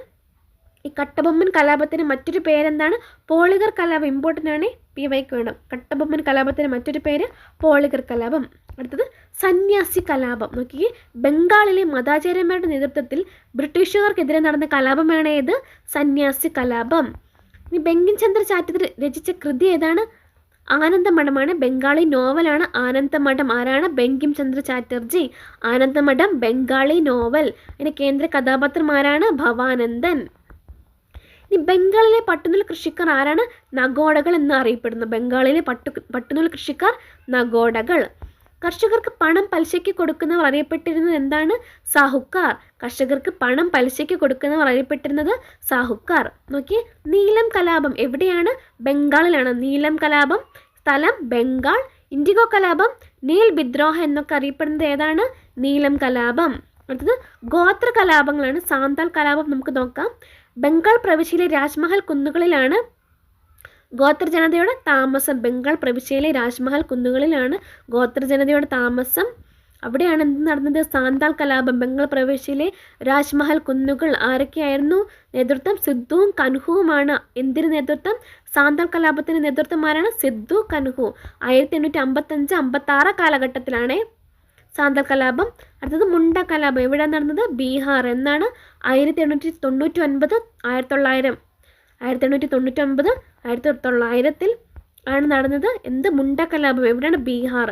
ഈ കട്ടബൊമ്മൻ കലാപത്തിന് മറ്റൊരു പേരെന്താണ്? പോളിഗർ കലാപം. ഇമ്പോർട്ടൻ്റ് ആണ്, PYQ വേണം. കട്ടബൊമ്മൻ കലാപത്തിന് മറ്റൊരു പേര് പോളിഗർ കലാപം. അടുത്തത്, സന്യാസി കലാപം. നോക്കിയേ, ബംഗാളിലെ മതാചാര്യന്മാരുടെ നേതൃത്വത്തിൽ ബ്രിട്ടീഷുകാർക്കെതിരെ നടന്ന കലാപമാണ് ഏത്? സന്യാസി കലാപം. ഇനി ബങ്കിം ചന്ദ്ര ചാറ്റർജി രചിച്ച കൃതി ഏതാണ്? ആനന്ദമഠമാണ്. ബംഗാളി നോവലാണ് ആനന്ദമഠം. ആരാണ്? ബങ്കിം ചന്ദ്ര ചാറ്റർജി. ആനന്ദമഠം ബംഗാളി നോവൽ. അതിൻ്റെ കേന്ദ്ര കഥാപാത്രം ആരാണ്? ഭവാനന്ദൻ. ഇനി ബംഗാളിലെ പട്ടുനൂൽ കൃഷിക്കാർ ആരാണ്? നഗോഡകൾ എന്ന് അറിയപ്പെടുന്നു. ബംഗാളിലെ പട്ടുനൂൽ കൃഷിക്കാർ നഗോഡകൾ. കർഷകർക്ക് പണം പലിശയ്ക്ക് കൊടുക്കുന്നവർ അറിയപ്പെട്ടിരുന്നത് എന്താണ്? സാഹുക്കാർ. കർഷകർക്ക് പണം പലിശയ്ക്ക് കൊടുക്കുന്നവർ അറിയപ്പെട്ടിരുന്നത് സാഹുക്കാർ. നോക്കിയേ, നീലം കലാപം എവിടെയാണ്? ബംഗാളിലാണ്. നീലം കലാപം സ്ഥലം ബംഗാൾ. ഇൻഡിഗോ കലാപം, നീൽ ബിദ്രോഹ എന്നൊക്കെ അറിയപ്പെടുന്നത് ഏതാണ്? നീലം കലാപം. അടുത്തത്, ഗോത്ര കലാപങ്ങളാണ്. സാന്താൾ കലാപം നമുക്ക് നോക്കാം. ബംഗാൾ പ്രവിശ്യയിലെ രാജ്മഹൽ കുന്നുകളിലാണ് ഗോത്രജനതയുടെ താമസം. ബംഗാൾ പ്രവിശ്യയിലെ രാജ്മഹൽ കുന്നുകളിലാണ് ഗോത്രജനതയുടെ താമസം. അവിടെയാണ് എന്ത് നടന്നത്? സാന്താൾ കലാപം. ബംഗാൾ പ്രവിശ്യയിലെ രാജ്മഹൽ കുന്നുകൾ. ആരൊക്കെയായിരുന്നു നേതൃത്വം? സിദ്ധുവും കൻഹുവുമാണ്. എന്തിന് നേതൃത്വം? സാന്താൾ കലാപത്തിന് നേതൃത്വം ആരാണ്? സിദ്ധു, കൻഹു. 1855-56 കാലഘട്ടത്തിലാണ് സാന്താൾ കലാപം. അടുത്തത്, മുണ്ട കലാപം. എവിടെയാണ് നടന്നത്? ബീഹാർ. എന്നാണ്? 1899, 1900, 1900, 1900 ആണ് നടന്നത്. എന്ത് മുണ്ട കലാപം, എവിടെയാണ്? ബീഹാർ.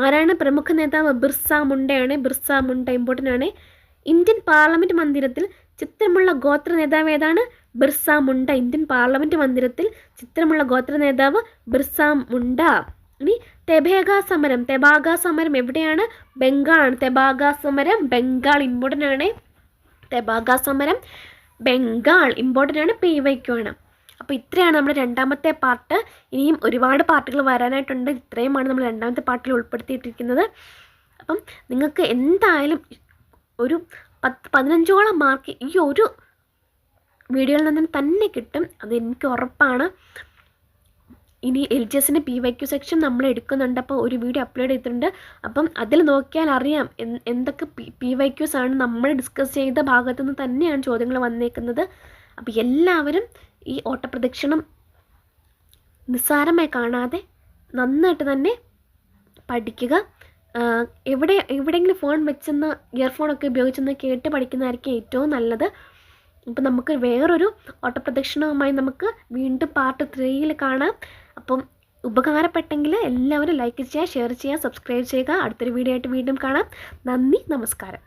ആരാണ് പ്രമുഖ നേതാവ്? ബിർസ മുണ്ടയാണ്. ബിർസ മുണ്ട ഇമ്പോർട്ടൻ്റ് ആണ്. ഇന്ത്യൻ പാർലമെൻറ്റ് മന്ദിരത്തിൽ ചിത്രമുള്ള ഗോത്ര നേതാവ് ഏതാണ്? ബിർസ മുണ്ട. ഇന്ത്യൻ പാർലമെൻറ്റ് മന്ദിരത്തിൽ ചിത്രമുള്ള ഗോത്ര നേതാവ് ബിർസ മുണ്ട. ഇനി തെബാഗ സമരം എവിടെയാണ്? ബംഗാളാണ്. തെബാഗ സമരം ബംഗാൾ ഇമ്പോർട്ടൻ്റ് ആണ്. തെബാഗ സമരം ബംഗാൾ ഇമ്പോർട്ടൻ്റ് ആണ്. PYQ ആണ്. അപ്പോൾ ഇത്രയാണ് നമ്മുടെ രണ്ടാമത്തെ പാർട്ട്. ഇനിയും ഒരുപാട് പാർട്ടുകൾ വരാനായിട്ടുണ്ട്. ഇത്രയുമാണ് നമ്മൾ രണ്ടാമത്തെ പാർട്ടിൽ ഉൾപ്പെടുത്തിയിട്ടിരിക്കുന്നത്. അപ്പം നിങ്ങൾക്ക് എന്തായാലും ഒരു 15ഓളം മാർക്ക് ഈ ഒരു വീഡിയോയിൽ നിന്ന് തന്നെ കിട്ടും, അതെനിക്ക് ഉറപ്പാണ്. ഇനി LGSൻ്റെ PYQ സെക്ഷൻ നമ്മൾ എടുക്കുന്നുണ്ട്. അപ്പോൾ ഒരു വീഡിയോ അപ്ലോഡ് ചെയ്തിട്ടുണ്ട്. അപ്പം അതിൽ നോക്കിയാൽ അറിയാം എന്തൊക്കെ PYQs ആണ്. നമ്മൾ ഡിസ്കസ് ചെയ്ത ഭാഗത്തു നിന്ന് തന്നെയാണ് ചോദ്യങ്ങൾ വന്നേക്കുന്നത്. അപ്പോൾ എല്ലാവരും ഈ ഓട്ടപ്രദക്ഷിണം നിസ്സാരമായി കാണാതെ നന്നായിട്ട് തന്നെ പഠിക്കുക. എവിടെയെങ്കിലും ഫോൺ വെച്ചെന്ന് ഇയർഫോണൊക്കെ ഉപയോഗിച്ചെന്ന് കേട്ട് പഠിക്കുന്നതായിരിക്കും ഏറ്റവും നല്ലത്. അപ്പം നമുക്ക് വേറൊരു ഓട്ടപ്രദക്ഷിണവുമായി നമുക്ക് വീണ്ടും പാർട്ട് 3 കാണാം. അപ്പം ഉപകാരപ്പെട്ടെങ്കിൽ എല്ലാവരും ലൈക്ക് ചെയ്യുക, ഷെയർ ചെയ്യുക, സബ്സ്ക്രൈബ് ചെയ്യുക. അടുത്തൊരു വീഡിയോ ആയിട്ട് വീണ്ടും കാണാം. നന്ദി, നമസ്കാരം.